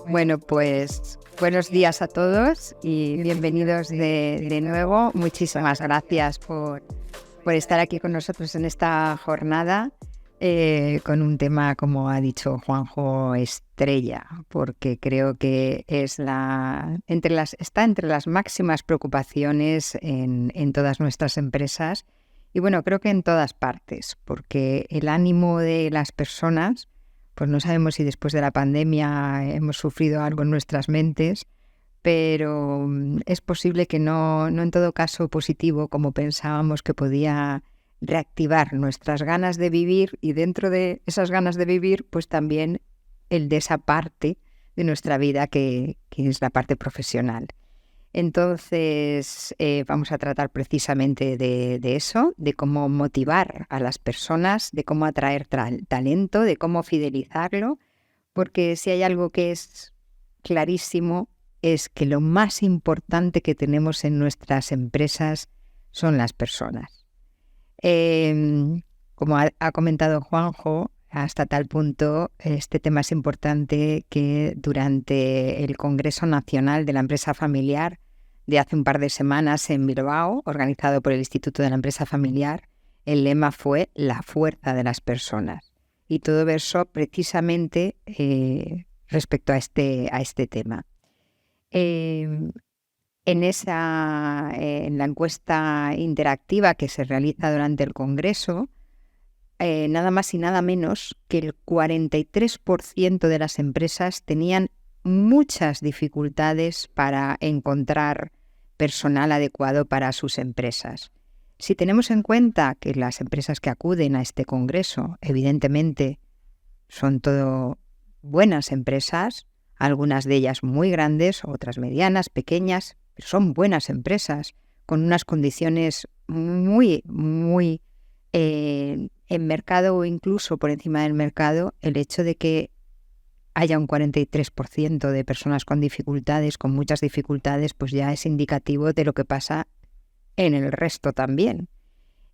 Bueno, pues buenos días a todos y bienvenidos de nuevo. Muchísimas gracias por estar aquí con nosotros en esta jornada con un tema, como ha dicho Juanjo, estrella, porque creo que está entre las máximas preocupaciones en todas nuestras empresas y bueno, creo que en todas partes, porque el ánimo de las personas, pues no sabemos si después de la pandemia hemos sufrido algo en nuestras mentes, pero es posible que no en todo caso positivo, como pensábamos que podía reactivar nuestras ganas de vivir y dentro de esas ganas de vivir, pues también el de esa parte de nuestra vida que es la parte profesional. Entonces, vamos a tratar precisamente de eso, de cómo motivar a las personas, de cómo atraer talento, de cómo fidelizarlo, porque si hay algo que es clarísimo es que lo más importante que tenemos en nuestras empresas son las personas. Como ha comentado Juanjo, hasta tal punto este tema es importante que durante el Congreso Nacional de la Empresa Familiar de hace un par de semanas en Bilbao, organizado por el Instituto de la Empresa Familiar, el lema fue la fuerza de las personas. Y todo versó precisamente respecto a este tema. En la encuesta interactiva que se realiza durante el Congreso, nada más y nada menos que el 43% de las empresas tenían muchas dificultades para encontrar personal adecuado para sus empresas. Si tenemos en cuenta que las empresas que acuden a este congreso, evidentemente, son todo buenas empresas, algunas de ellas muy grandes, otras medianas, pequeñas, pero son buenas empresas con unas condiciones muy en mercado o incluso por encima del mercado, el hecho de que haya un 43% de personas con dificultades, con muchas dificultades, pues ya es indicativo de lo que pasa en el resto también.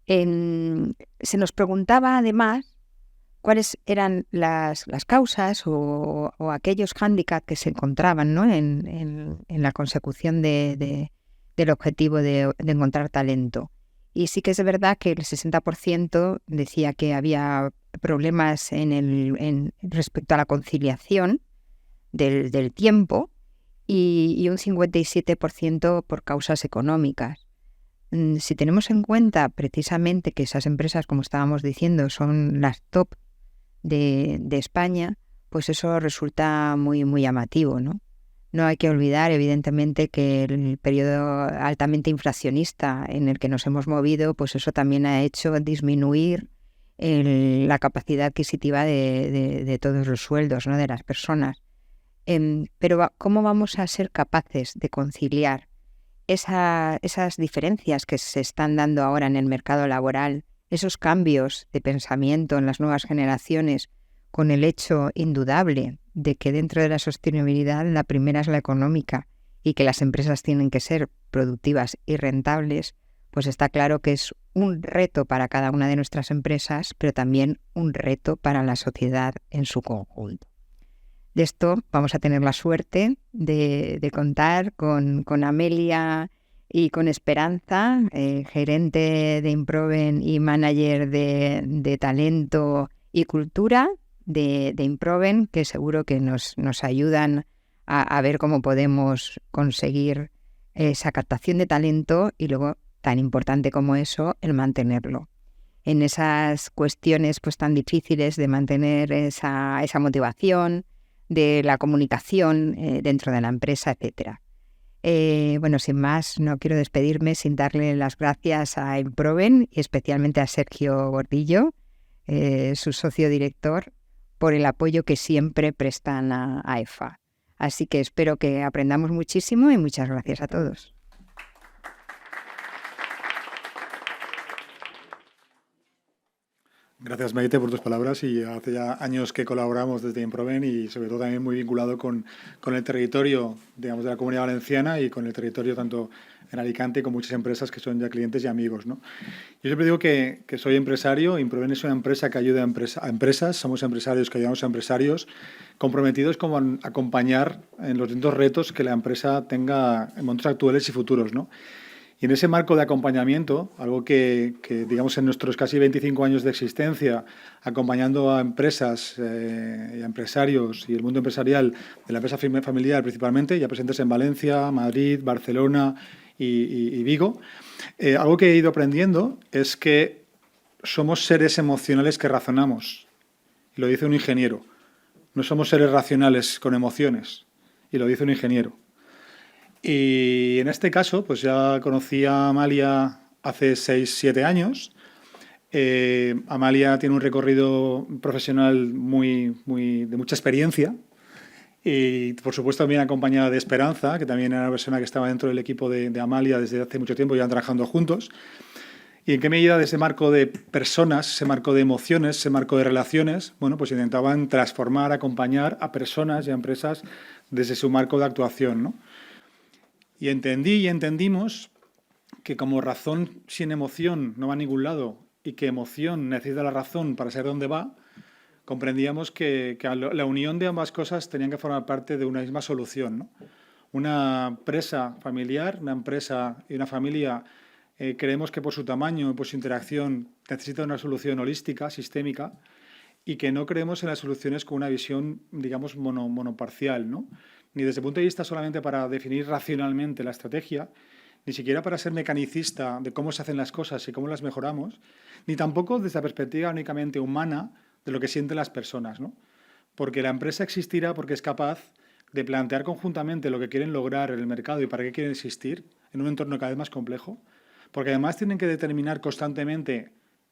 Se nos preguntaba además cuáles eran las causas o aquellos hándicaps que se encontraban, ¿no? en la consecución del objetivo de encontrar talento. Y sí que es verdad que el 60% decía que había problemas respecto a la conciliación del tiempo y un 57% por causas económicas. Si tenemos en cuenta precisamente que esas empresas, como estábamos diciendo, son las top de España, pues eso resulta muy llamativo, ¿no? No hay que olvidar, evidentemente, que el periodo altamente inflacionista en el que nos hemos movido, pues eso también ha hecho disminuir la capacidad adquisitiva de todos los sueldos, ¿no? De las personas. Pero ¿cómo vamos a ser capaces de conciliar esas diferencias que se están dando ahora en el mercado laboral, esos cambios de pensamiento en las nuevas generaciones, con el hecho indudable de que dentro de la sostenibilidad la primera es la económica y que las empresas tienen que ser productivas y rentables? Pues está claro que es un reto para cada una de nuestras empresas, pero también un reto para la sociedad en su conjunto. De esto vamos a tener la suerte de contar con Amelia y con Esperanza, gerente de Improven y manager de talento y cultura de Improven, que seguro que nos ayudan a ver cómo podemos conseguir esa captación de talento y luego, tan importante como eso, el mantenerlo. En esas cuestiones pues tan difíciles de mantener esa motivación, de la comunicación dentro de la empresa, etcétera. Bueno, sin más, no quiero despedirme sin darle las gracias a Improven y especialmente a Sergio Gordillo, su socio director, por el apoyo que siempre prestan a EFA. Así que espero que aprendamos muchísimo y muchas gracias a todos. Gracias, Maite, por tus palabras. Y hace ya años que colaboramos desde Improven y sobre todo también muy vinculado con el territorio, digamos, de la Comunidad Valenciana y con el territorio tanto en Alicante con muchas empresas que son ya clientes y amigos, ¿no? Yo siempre digo que soy empresario. Improven es una empresa que ayuda a empresas. Somos empresarios que ayudamos a empresarios comprometidos como a acompañar en los distintos retos que la empresa tenga en momentos actuales y futuros, ¿no? Y en ese marco de acompañamiento, algo que digamos, en nuestros casi 25 años de existencia, acompañando a empresas y a empresarios y el mundo empresarial de la empresa familiar principalmente, ya presentes en Valencia, Madrid, Barcelona y Vigo, algo que he ido aprendiendo es que somos seres emocionales que razonamos. Y lo dice un ingeniero. No somos seres racionales con emociones. Y lo dice un ingeniero. Y en este caso, pues ya conocí a Amalia hace 6, 7 años. Amalia tiene un recorrido profesional de mucha experiencia y, por supuesto, también acompañada de Esperanza, que también era una persona que estaba dentro del equipo de Amalia desde hace mucho tiempo, ya trabajando juntos. ¿Y en qué medida de ese marco de personas, ese marco de emociones, ese marco de relaciones, bueno, pues intentaban transformar, acompañar a personas y a empresas desde su marco de actuación, ¿no? Y entendimos que como razón sin emoción no va a ningún lado y que emoción necesita la razón para saber dónde va, comprendíamos que la unión de ambas cosas tenían que formar parte de una misma solución, ¿no? Una empresa familiar, una empresa y una familia, creemos que por su tamaño y por su interacción necesita una solución holística, sistémica, y que no creemos en las soluciones con una visión, digamos, monoparcial, ¿no? Ni desde el punto de vista solamente para definir racionalmente la estrategia, ni siquiera para ser mecanicista de cómo se hacen las cosas y cómo las mejoramos, ni tampoco desde la perspectiva únicamente humana de lo que sienten las personas, ¿no? Porque la empresa existirá porque es capaz de plantear conjuntamente lo que quieren lograr en el mercado y para qué quieren existir en un entorno cada vez más complejo, porque además tienen que determinar constantemente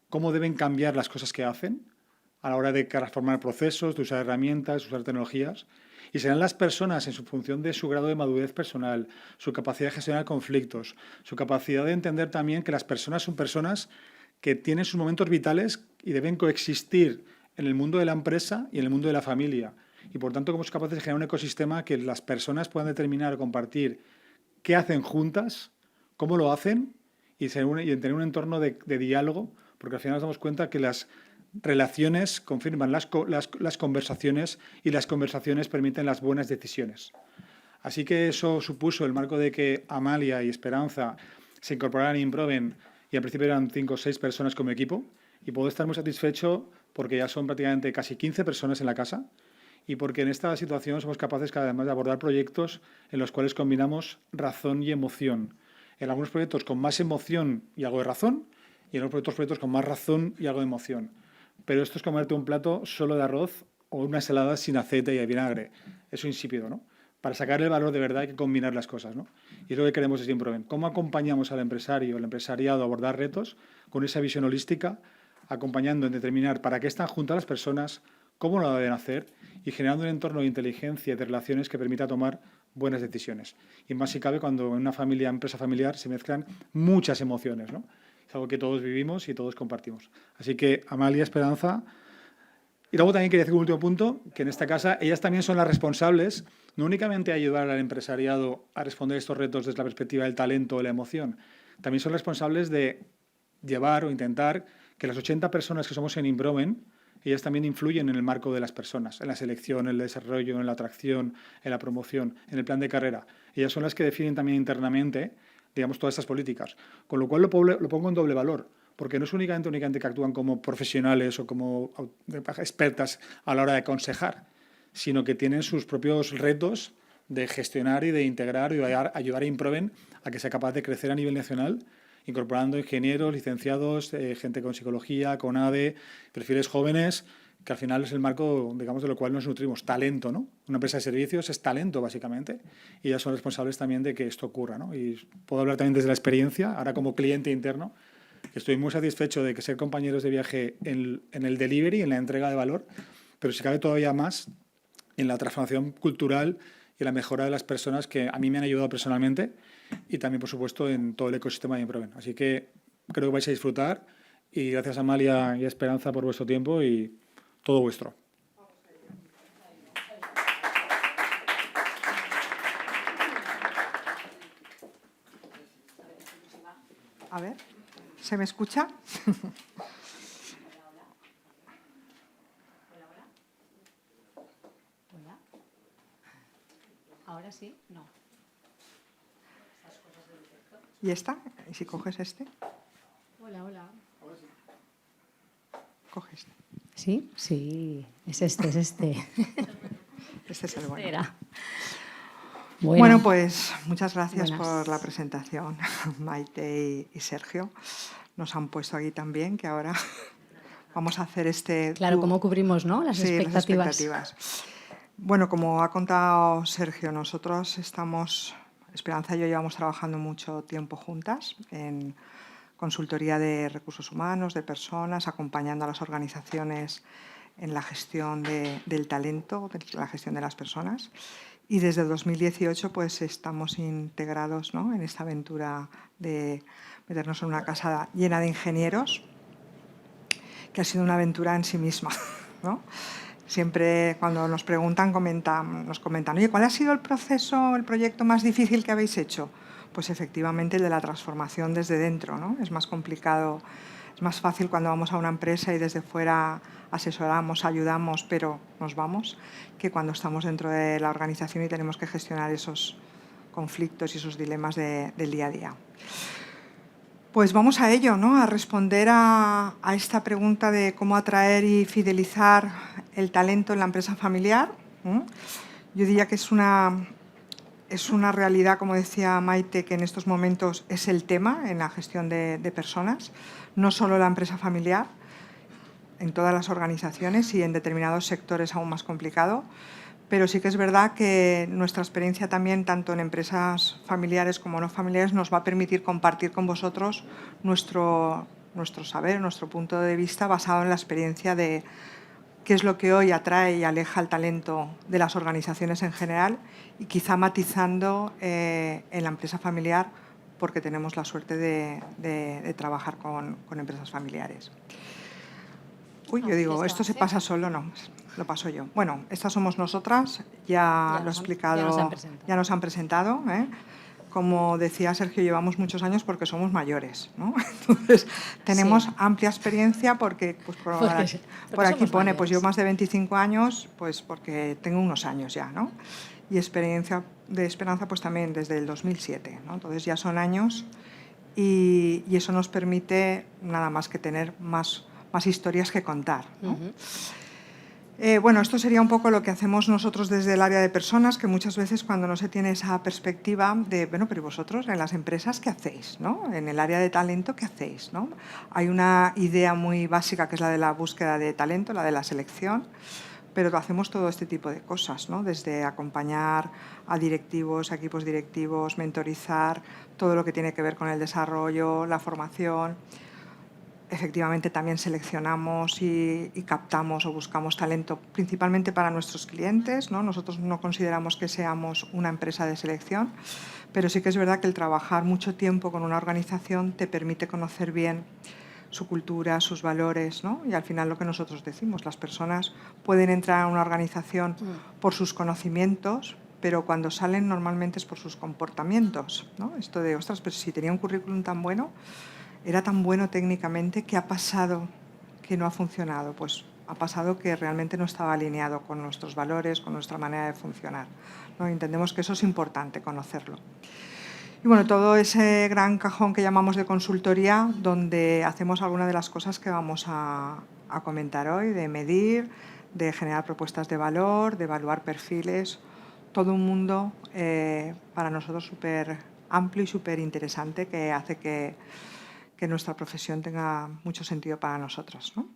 cómo deben cambiar las cosas que hacen a la hora de transformar procesos, de usar herramientas, de usar tecnologías. Y serán las personas, en su función de su grado de madurez personal, su capacidad de gestionar conflictos, su capacidad de entender también que las personas son personas que tienen sus momentos vitales y deben coexistir en el mundo de la empresa y en el mundo de la familia. Y por tanto, como somos capaces de generar un ecosistema que las personas puedan determinar o compartir qué hacen juntas, cómo lo hacen y tener un entorno de diálogo, porque al final nos damos cuenta que las relaciones confirman las conversaciones y las conversaciones permiten las buenas decisiones. Así que eso supuso el marco de que Amalia y Esperanza se incorporaran a Improven y al principio eran 5 o 6 personas como equipo y puedo estar muy satisfecho porque ya son prácticamente casi 15 personas en la casa y porque en esta situación somos capaces cada vez más de abordar proyectos en los cuales combinamos razón y emoción. En algunos proyectos con más emoción y algo de razón y en otros proyectos con más razón y algo de emoción. Pero esto es comerte un plato solo de arroz o una ensalada sin aceite y vinagre. Eso insípido, ¿no? Para sacar el valor de verdad hay que combinar las cosas, ¿no? Y es lo que queremos desde Improven. ¿Cómo acompañamos al empresario, al empresariado a abordar retos con esa visión holística, acompañando en determinar para qué están juntas las personas, cómo lo deben hacer y generando un entorno de inteligencia y de relaciones que permita tomar buenas decisiones? Y más si cabe cuando en una familia, empresa familiar, se mezclan muchas emociones, ¿no? Es algo que todos vivimos y todos compartimos. Así que, Amalia, Esperanza. Y luego también quería decir un último punto, que en esta casa ellas también son las responsables, no únicamente de ayudar al empresariado a responder a estos retos desde la perspectiva del talento o la emoción, también son responsables de llevar o intentar que las 80 personas que somos en Improven, ellas también influyen en el marco de las personas, en la selección, en el desarrollo, en la atracción, en la promoción, en el plan de carrera. Ellas son las que definen también internamente, digamos, todas estas políticas. Con lo cual lo pongo en doble valor, porque no es únicamente que actúan como profesionales o como expertas a la hora de aconsejar, sino que tienen sus propios retos de gestionar y de integrar y de ayudar a Improven a que sea capaz de crecer a nivel nacional, incorporando ingenieros, licenciados, gente con psicología, con ADE, perfiles jóvenes, que al final es el marco, digamos, de lo cual nos nutrimos. Talento, ¿no? Una empresa de servicios es talento, básicamente, y ellas son responsables también de que esto ocurra, ¿no? Y puedo hablar también desde la experiencia, ahora como cliente interno, que estoy muy satisfecho de que ser compañeros de viaje en el delivery, en la entrega de valor, pero si cabe todavía más en la transformación cultural y la mejora de las personas que a mí me han ayudado personalmente y también, por supuesto, en todo el ecosistema de Improven. Así que creo que vais a disfrutar y gracias a Amalia y a Esperanza por vuestro tiempo y todo vuestro. A ver, ¿se me escucha? Hola. ¿Ahora sí? No. ¿Y esta? ¿Y si coges este? Hola, hola. Coge este. ¿Sí? Sí, es este, es este. Este es el bueno. Era. Bueno, pues muchas gracias Buenas. por la presentación, Maite y Sergio. Nos han puesto aquí también, que ahora vamos a hacer este... Claro, ¿cómo cubrimos, no? Las Sí, expectativas. las expectativas. Bueno, como ha contado Sergio, nosotros estamos, Esperanza y yo llevamos trabajando mucho tiempo juntas en consultoría de recursos humanos, de personas, acompañando a las organizaciones en la gestión del talento, de la gestión de las personas. Y desde 2018 pues estamos integrados, ¿no?, en esta aventura de meternos en una casa llena de ingenieros, que ha sido una aventura en sí misma, ¿no? Siempre cuando nos preguntan nos comentan, oye, ¿cuál ha sido el proceso, el proyecto más difícil que habéis hecho? Pues efectivamente el de la transformación desde dentro, ¿no? Es más complicado, es más fácil cuando vamos a una empresa y desde fuera asesoramos, ayudamos, pero nos vamos, que cuando estamos dentro de la organización y tenemos que gestionar esos conflictos y esos dilemas del día a día. Pues vamos a ello, ¿no?, a responder a esta pregunta de cómo atraer y fidelizar el talento en la empresa familiar. Yo diría que es una realidad, como decía Maite, que en estos momentos es el tema en la gestión de personas, no solo la empresa familiar, en todas las organizaciones y en determinados sectores aún más complicado. Pero sí que es verdad que nuestra experiencia también, tanto en empresas familiares como no familiares, nos va a permitir compartir con vosotros nuestro saber, nuestro punto de vista basado en la experiencia de qué es lo que hoy atrae y aleja el talento de las organizaciones en general y quizá matizando en la empresa familiar porque tenemos la suerte de trabajar con empresas familiares. Uy, yo digo, ¿esto se pasa solo? No, lo paso yo. Bueno, estas somos nosotras, ya lo he explicado, ya nos han presentado. Como decía Sergio, llevamos muchos años porque somos mayores, ¿no? Entonces, tenemos amplia experiencia porque, pues, por aquí pone, pues yo más de 25 años, pues porque tengo unos años ya, ¿no? Y experiencia de Esperanza, pues también desde el 2007, ¿no? Entonces ya son años y eso nos permite nada más que tener más historias que contar, ¿no? Bueno, esto sería un poco lo que hacemos nosotros desde el área de personas, que muchas veces cuando no se tiene esa perspectiva de, bueno, pero vosotros en las empresas, ¿qué hacéis, no? En el área de talento, ¿qué hacéis, no? Hay una idea muy básica que es la de la búsqueda de talento, la de la selección, pero hacemos todo este tipo de cosas, ¿no? Desde acompañar a directivos, a equipos directivos, mentorizar, todo lo que tiene que ver con el desarrollo, la formación. Efectivamente, también seleccionamos y captamos o buscamos talento principalmente para nuestros clientes, ¿no? Nosotros no consideramos que seamos una empresa de selección, pero sí que es verdad que el trabajar mucho tiempo con una organización te permite conocer bien su cultura, sus valores, ¿no? Y al final lo que nosotros decimos, las personas pueden entrar a una organización por sus conocimientos, pero cuando salen normalmente es por sus comportamientos, ¿no? Esto de, ostras, pero si tenía un currículum tan bueno, era tan bueno técnicamente, ¿qué ha pasado que no ha funcionado? Pues ha pasado que realmente no estaba alineado con nuestros valores, con nuestra manera de funcionar, ¿no? Entendemos que eso es importante conocerlo. Y bueno, todo ese gran cajón que llamamos de consultoría, donde hacemos algunas de las cosas que vamos a comentar hoy, de medir, de generar propuestas de valor, de evaluar perfiles, todo un mundo para nosotros súper amplio y súper interesante que hace que nuestra profesión tenga mucho sentido para nosotros, ¿no?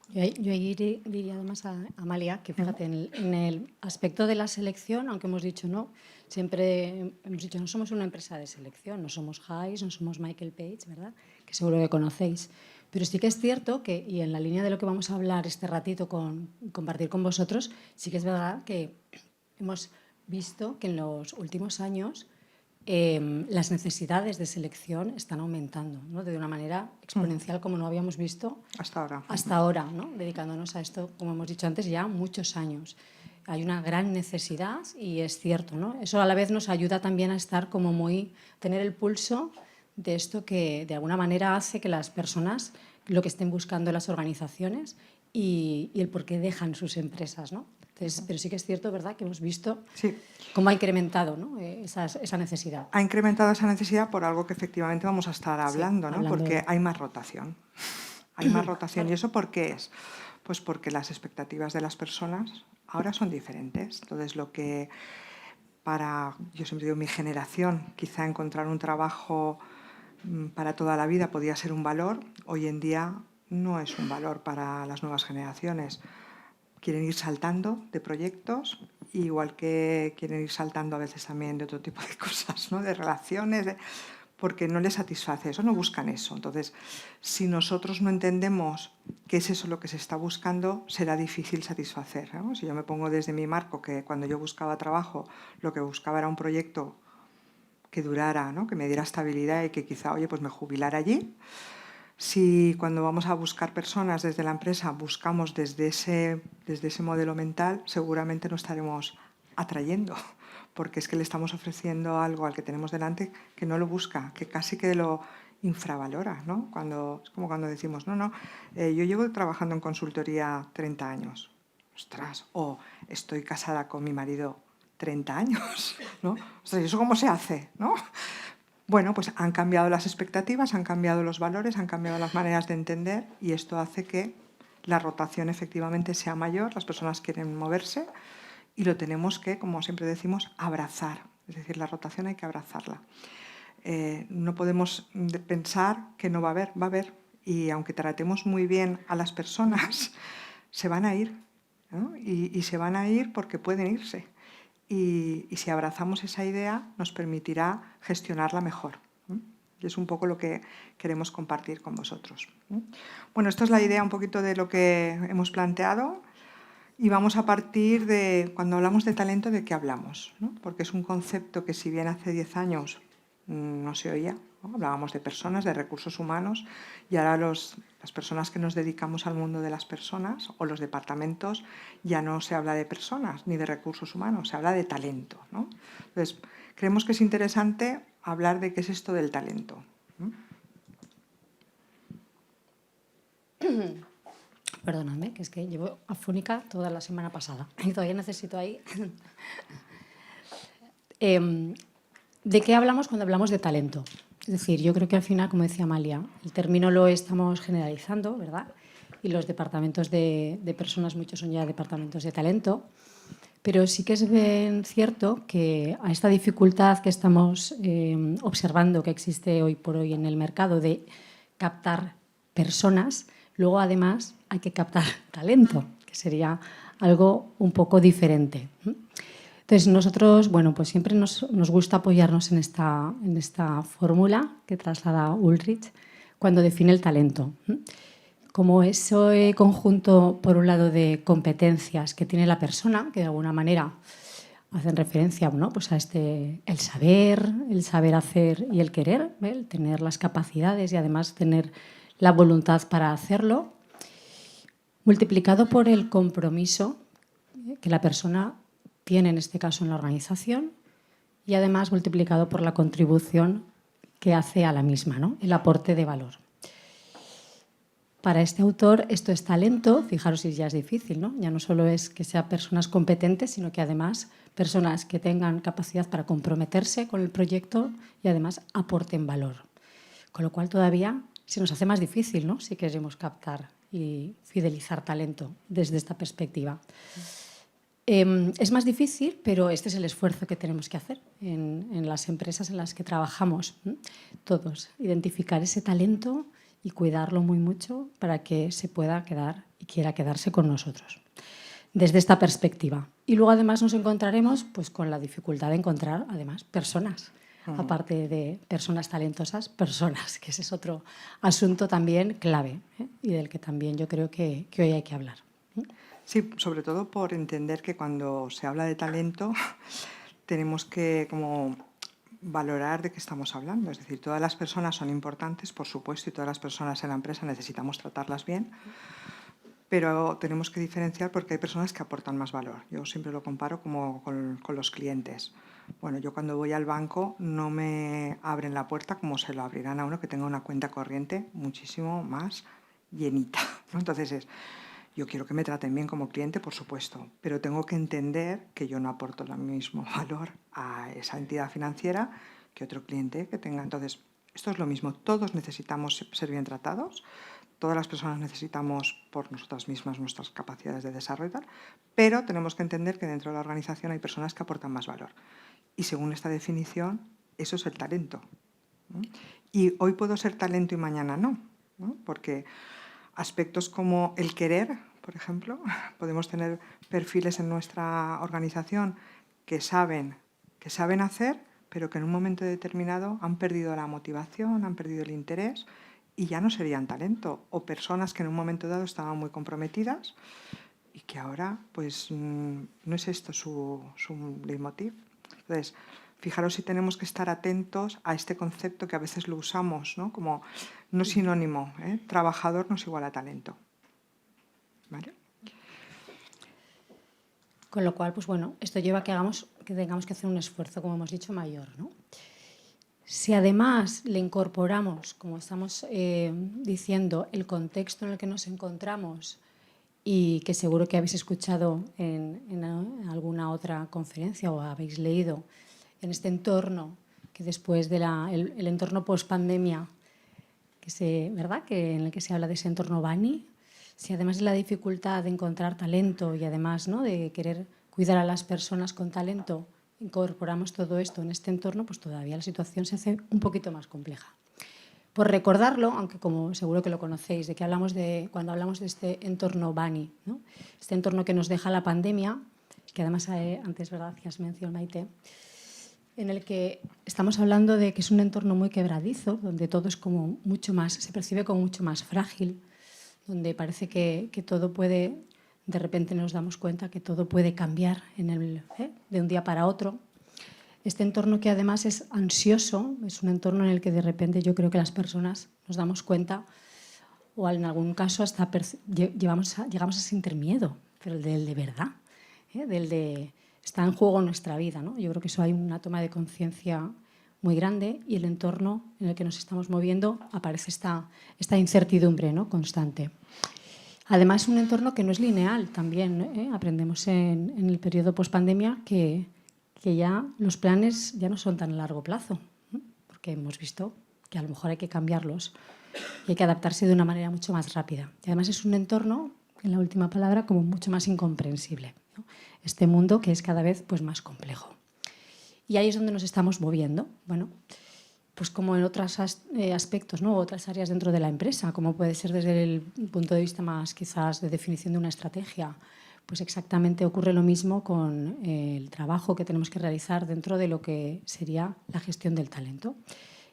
Yo ahí diría además a Amalia que, fíjate, en el aspecto de la selección, aunque hemos dicho no, siempre hemos dicho no somos una empresa de selección, no somos Hays, no somos Michael Page, ¿verdad? Que seguro que conocéis. Pero sí que es cierto que, y en la línea de lo que vamos a hablar este ratito, compartir con vosotros, sí que es verdad que hemos visto que en los últimos años las necesidades de selección están aumentando, ¿no? De una manera exponencial como no habíamos visto hasta ahora, ¿no? Dedicándonos a esto, como hemos dicho antes, ya muchos años. Hay una gran necesidad y es cierto, ¿no? Eso a la vez nos ayuda también a estar como tener el pulso de esto que de alguna manera hace que las personas lo que estén buscando en las organizaciones y el por qué dejan sus empresas, ¿no? Entonces, pero sí que es cierto, ¿verdad?, que hemos visto Sí. cómo ha incrementado, ¿no?, esa necesidad. Ha incrementado esa necesidad por algo que efectivamente vamos a estar hablando, Sí, ¿no? Porque hay más rotación. Hay más rotación. ¿Y eso por qué es? Pues porque las expectativas de las personas ahora son diferentes. Entonces, lo que yo siempre digo, mi generación, quizá encontrar un trabajo para toda la vida podía ser un valor, hoy en día no es un valor para las nuevas generaciones. Quieren ir saltando de proyectos, igual que quieren ir saltando a veces también de otro tipo de cosas, ¿no? De relaciones, porque no les satisface eso, no buscan eso. Entonces, si nosotros no entendemos qué es eso lo que se está buscando, será difícil satisfacer, ¿no? Si yo me pongo desde mi marco, que cuando yo buscaba trabajo, lo que buscaba era un proyecto que durara, ¿no?, que me diera estabilidad y que quizá, oye, pues me jubilara allí. Si cuando vamos a buscar personas desde la empresa buscamos desde ese modelo mental, seguramente no estaremos atrayendo, porque es que le estamos ofreciendo algo al que tenemos delante que no lo busca, que casi que lo infravalora, ¿no? Es como cuando decimos, yo llevo trabajando en consultoría 30 años, ostras, o estoy casada con mi marido 30 años, ¿no? Ostras, ¿y eso cómo se hace, no? Bueno, pues han cambiado las expectativas, han cambiado los valores, han cambiado las maneras de entender y esto hace que la rotación efectivamente sea mayor, las personas quieren moverse y lo tenemos que, como siempre decimos, abrazar. Es decir, la rotación hay que abrazarla. No podemos pensar que no va a haber, va a haber. Y aunque tratemos muy bien a las personas, se van a ir, ¿no? Y se van a ir porque pueden irse. Y si abrazamos esa idea, nos permitirá gestionarla mejor. Y es un poco lo que queremos compartir con vosotros. Bueno, esta es la idea un poquito de lo que hemos planteado y vamos a partir de, cuando hablamos de talento, ¿de qué hablamos?, ¿no? Porque es un concepto que si bien hace 10 años no se oía, ¿no? Hablábamos de personas, de recursos humanos y ahora las personas que nos dedicamos al mundo de las personas o los departamentos ya no se habla de personas ni de recursos humanos, se habla de talento, ¿no? Entonces, creemos que es interesante hablar de qué es esto del talento. Perdonadme, que es que llevo afónica toda la semana pasada y todavía necesito ahí. ¿De qué hablamos cuando hablamos de talento? Es decir, yo creo que al final, como decía Amalia, el término lo estamos generalizando, ¿verdad? Y los departamentos de personas, muchos son ya departamentos de talento, pero sí que es bien cierto que a esta dificultad que estamos observando que existe hoy por hoy en el mercado de captar personas, luego además hay que captar talento, que sería algo un poco diferente. Entonces, nosotros, bueno, pues siempre nos gusta apoyarnos en esta fórmula que traslada Ulrich cuando define el talento. Como ese conjunto, por un lado, de competencias que tiene la persona, que de alguna manera hacen referencia, ¿no?, pues a el saber hacer y el querer, el tener las capacidades y además tener la voluntad para hacerlo, multiplicado por el compromiso que la persona tiene, en este caso, en la organización y además multiplicado por la contribución que hace a la misma, ¿no?, el aporte de valor. Para este autor esto es talento, fijaros si ya es difícil, ¿no? Ya no solo es que sean personas competentes, sino que además personas que tengan capacidad para comprometerse con el proyecto y además aporten valor. Con lo cual todavía se nos hace más difícil, ¿no?, si queremos captar y fidelizar talento desde esta perspectiva. Es más difícil, pero este es el esfuerzo que tenemos que hacer en las empresas en las que trabajamos, todos, identificar ese talento y cuidarlo muy mucho para que se pueda quedar y quiera quedarse con nosotros, desde esta perspectiva. Y luego además nos encontraremos pues, con la dificultad de encontrar además personas, aparte de personas talentosas, personas, que ese es otro asunto también clave y del que también yo creo que hoy hay que hablar. Sí, sobre todo por entender que cuando se habla de talento tenemos que como valorar de qué estamos hablando. Es decir, todas las personas son importantes, por supuesto, y todas las personas en la empresa necesitamos tratarlas bien, pero tenemos que diferenciar porque hay personas que aportan más valor. Yo siempre lo comparo como con los clientes. Bueno, yo cuando voy al banco no me abren la puerta como se lo abrirán a uno que tenga una cuenta corriente muchísimo más llenita, ¿no? Entonces yo quiero que me traten bien como cliente, por supuesto, pero tengo que entender que yo no aporto el mismo valor a esa entidad financiera que otro cliente que tenga. Entonces, esto es lo mismo. Todos necesitamos ser bien tratados. Todas las personas necesitamos por nosotras mismas nuestras capacidades de desarrollo y tal, pero tenemos que entender que dentro de la organización hay personas que aportan más valor. Y según esta definición, eso es el talento, ¿no? Y hoy puedo ser talento y mañana no, ¿no? Porque aspectos como el querer, por ejemplo, podemos tener perfiles en nuestra organización que saben hacer, pero que en un momento determinado han perdido la motivación, han perdido el interés y ya no serían talento. O personas que en un momento dado estaban muy comprometidas y que ahora pues no es esto su leitmotiv. Entonces, fijaros si tenemos que estar atentos a este concepto que a veces lo usamos, ¿no? Como no sinónimo, ¿eh? Trabajador no es igual a talento. ¿Vale? Con lo cual, pues bueno, esto lleva a que tengamos que hacer un esfuerzo, como hemos dicho, mayor, ¿no? Si además le incorporamos, como estamos diciendo, el contexto en el que nos encontramos y que seguro que habéis escuchado en alguna otra conferencia o habéis leído, en este entorno que después del el entorno post-pandemia, ¿verdad? En el que se habla de ese entorno Bani, si además de la dificultad de encontrar talento y además, ¿no?, de querer cuidar a las personas con talento, incorporamos todo esto en este entorno, pues todavía la situación se hace un poquito más compleja. Por recordarlo, aunque como seguro que lo conocéis, de que cuando hablamos de este entorno Bani, ¿no?, este entorno que nos deja la pandemia, que además antes, ¿verdad?, hacías mención, Maite, en el que estamos hablando de que es un entorno muy quebradizo, donde todo es como mucho más, se percibe como mucho más frágil, donde parece que todo puede, de repente nos damos cuenta que todo puede cambiar de un día para otro. Este entorno que además es ansioso, es un entorno en el que de repente yo creo que las personas nos damos cuenta, o en algún caso hasta llegamos a sentir miedo, pero del de verdad, del de está en juego nuestra vida, ¿no? Yo creo que eso hay una toma de conciencia muy grande y el entorno en el que nos estamos moviendo aparece esta incertidumbre, ¿no?, constante. Además, es un entorno que no es lineal también. Aprendemos en el periodo pospandemia que ya los planes ya no son tan a largo plazo, ¿no?, porque hemos visto que a lo mejor hay que cambiarlos y hay que adaptarse de una manera mucho más rápida. Y además es un entorno, en la última palabra, como mucho más incomprensible, ¿no? Este mundo que es cada vez pues, más complejo. Y ahí es donde nos estamos moviendo. Bueno, pues como en otros aspectos, ¿no?, otras áreas dentro de la empresa, como puede ser desde el punto de vista más quizás de definición de una estrategia, pues exactamente ocurre lo mismo con el trabajo que tenemos que realizar dentro de lo que sería la gestión del talento.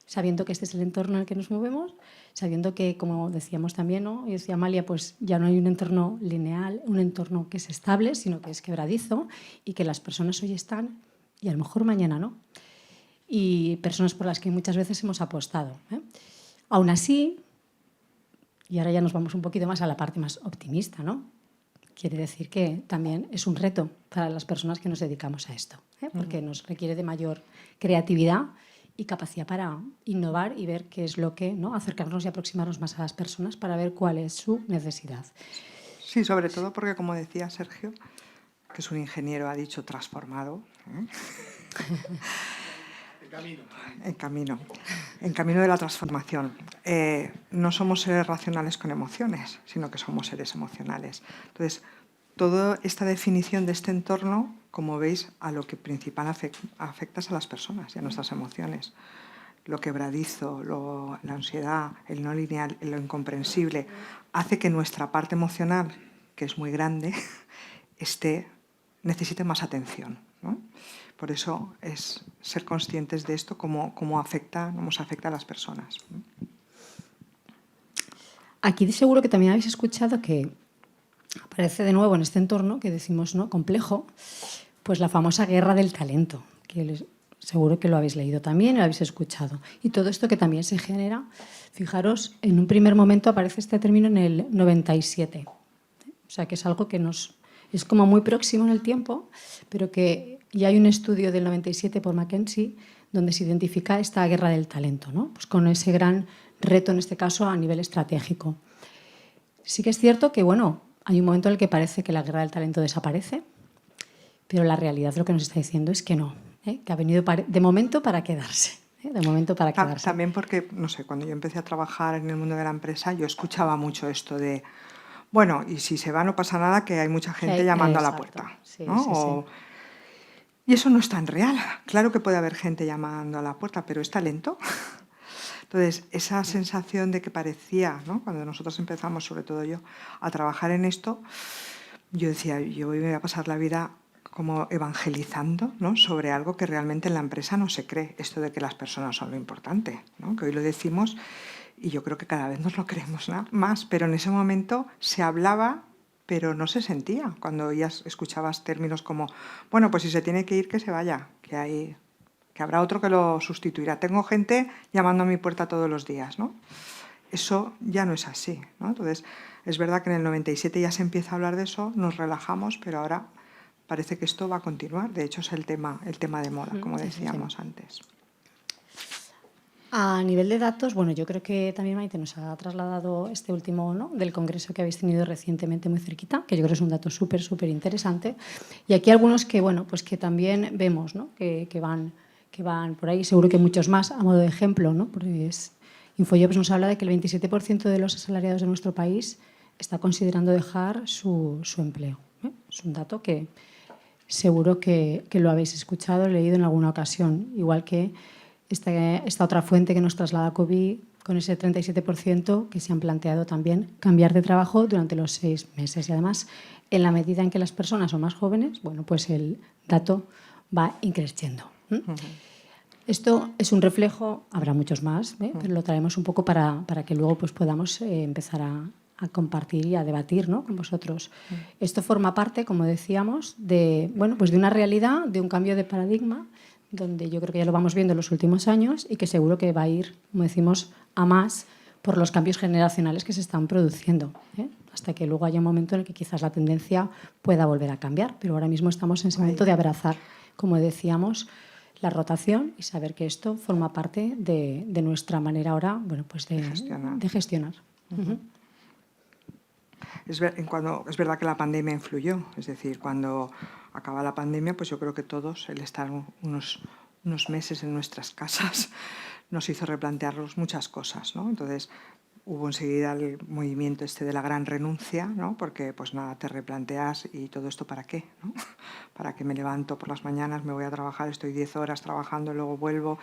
Sabiendo que este es el entorno en el que nos movemos, sabiendo que, como decíamos también, ¿no?, y decía Amalia, pues ya no hay un entorno lineal, un entorno que es estable, sino que es quebradizo y que las personas hoy están y a lo mejor mañana no. Y personas por las que muchas veces hemos apostado, ¿eh? Aún así, y ahora ya nos vamos un poquito más a la parte más optimista, ¿no?, quiere decir que también es un reto para las personas que nos dedicamos a esto, porque nos requiere de mayor creatividad y capacidad para innovar y ver qué es lo que, ¿no?, acercarnos y aproximarnos más a las personas para ver cuál es su necesidad. Sí, sobre todo porque, como decía Sergio, que es un ingeniero, ha dicho transformado, En camino de la transformación. No somos seres racionales con emociones, sino que somos seres emocionales. Entonces, toda esta definición de este entorno, como veis, a lo que principal afecta es a las personas y a nuestras emociones. Lo quebradizo, la ansiedad, el no lineal, lo incomprensible, hace que nuestra parte emocional, que es muy grande, necesite más atención, ¿no? Por eso es ser conscientes de esto, cómo nos afecta a las personas. Aquí seguro que también habéis escuchado que aparece de nuevo en este entorno que decimos, ¿no?, complejo, pues la famosa guerra del talento, que seguro que lo habéis leído también y lo habéis escuchado. Y todo esto que también se genera, fijaros, en un primer momento aparece este término en el 97. O sea, que es algo que es como muy próximo en el tiempo, pero que ya hay un estudio del 97 por McKinsey donde se identifica esta guerra del talento, ¿no? Pues con ese gran reto, en este caso, a nivel estratégico. Sí que es cierto que, bueno, hay un momento en el que parece que la guerra del talento desaparece, pero la realidad lo que nos está diciendo es que no, que ha venido de momento para quedarse. De momento para quedarse. También porque, no sé, cuando yo empecé a trabajar en el mundo de la empresa, yo escuchaba mucho esto de, bueno, y si se va no pasa nada, que hay mucha gente llamando a la puerta. Sí, ¿no? sí. Y eso no es tan real. Claro que puede haber gente llamando a la puerta, pero es talento. Entonces, esa sensación de que parecía, ¿no? Cuando nosotros empezamos, sobre todo yo, a trabajar en esto, yo decía, yo voy a pasar la vida como evangelizando, ¿no? Sobre algo que realmente en la empresa no se cree, esto de que las personas son lo importante, ¿no? Que hoy lo decimos y yo creo que cada vez nos lo creemos más, pero en ese momento se hablaba, pero no se sentía. Cuando ya escuchabas términos como, bueno, pues si se tiene que ir, que se vaya, que habrá otro que lo sustituirá. Tengo gente llamando a mi puerta todos los días, ¿no? Eso ya no es así, ¿no? Entonces, es verdad que en el 97 ya se empieza a hablar de eso, nos relajamos, pero ahora parece que esto va a continuar. De hecho, es el tema de moda, como decíamos antes. A nivel de datos, bueno, yo creo que también Maite nos ha trasladado este último, ¿no?, del congreso que habéis tenido recientemente muy cerquita, que yo creo que es un dato súper interesante. Y aquí algunos que, bueno, pues que también vemos, ¿no?, que van por ahí, seguro que muchos más, a modo de ejemplo, ¿no? Porque Infojobs nos habla de que el 27% de los asalariados de nuestro país está considerando dejar su empleo. Es un dato que seguro que lo habéis escuchado, leído en alguna ocasión, igual que esta otra fuente que nos traslada COVID, con ese 37% que se han planteado también cambiar de trabajo durante los 6 meses. Y además, en la medida en que las personas son más jóvenes, bueno, pues el dato va increciendo. Esto es un reflejo, habrá muchos más, pero lo traemos un poco para que luego pues, podamos empezar a compartir y a debatir, ¿no?, con vosotros. Esto forma parte, como decíamos, bueno, pues de una realidad, de un cambio de paradigma, donde yo creo que ya lo vamos viendo en los últimos años y que seguro que va a ir, como decimos, a más por los cambios generacionales que se están produciendo, hasta que luego haya un momento en el que quizás la tendencia pueda volver a cambiar. Pero ahora mismo estamos en ese momento de abrazar, como decíamos, la rotación y saber que esto forma parte de nuestra manera ahora, bueno, pues de gestionar. Es verdad que la pandemia influyó, es decir, cuando acaba la pandemia, pues yo creo que todos, el estar unos meses en nuestras casas, nos hizo replantearnos muchas cosas, ¿no? Entonces, hubo enseguida el movimiento de la gran renuncia, ¿no? Porque, pues nada, te replanteas y todo esto ¿para qué? ¿no? ¿Para qué me levanto por las mañanas, me voy a trabajar, estoy 10 horas trabajando, luego vuelvo,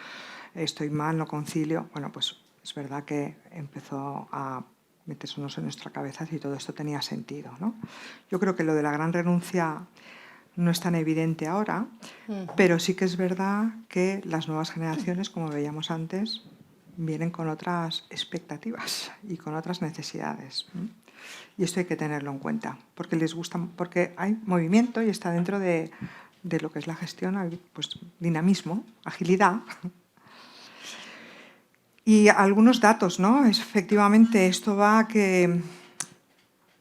estoy mal, no concilio? Bueno, pues es verdad que empezó a meternos en nuestra cabeza si todo esto tenía sentido, ¿no? Yo creo que lo de la gran renuncia no es tan evidente ahora, pero sí que es verdad que las nuevas generaciones, como veíamos antes, vienen con otras expectativas y con otras necesidades. Y esto hay que tenerlo en cuenta, porque les gusta, porque hay movimiento y está dentro de lo que es la gestión, hay pues dinamismo, agilidad. Y algunos datos, ¿no? Efectivamente, esto va a que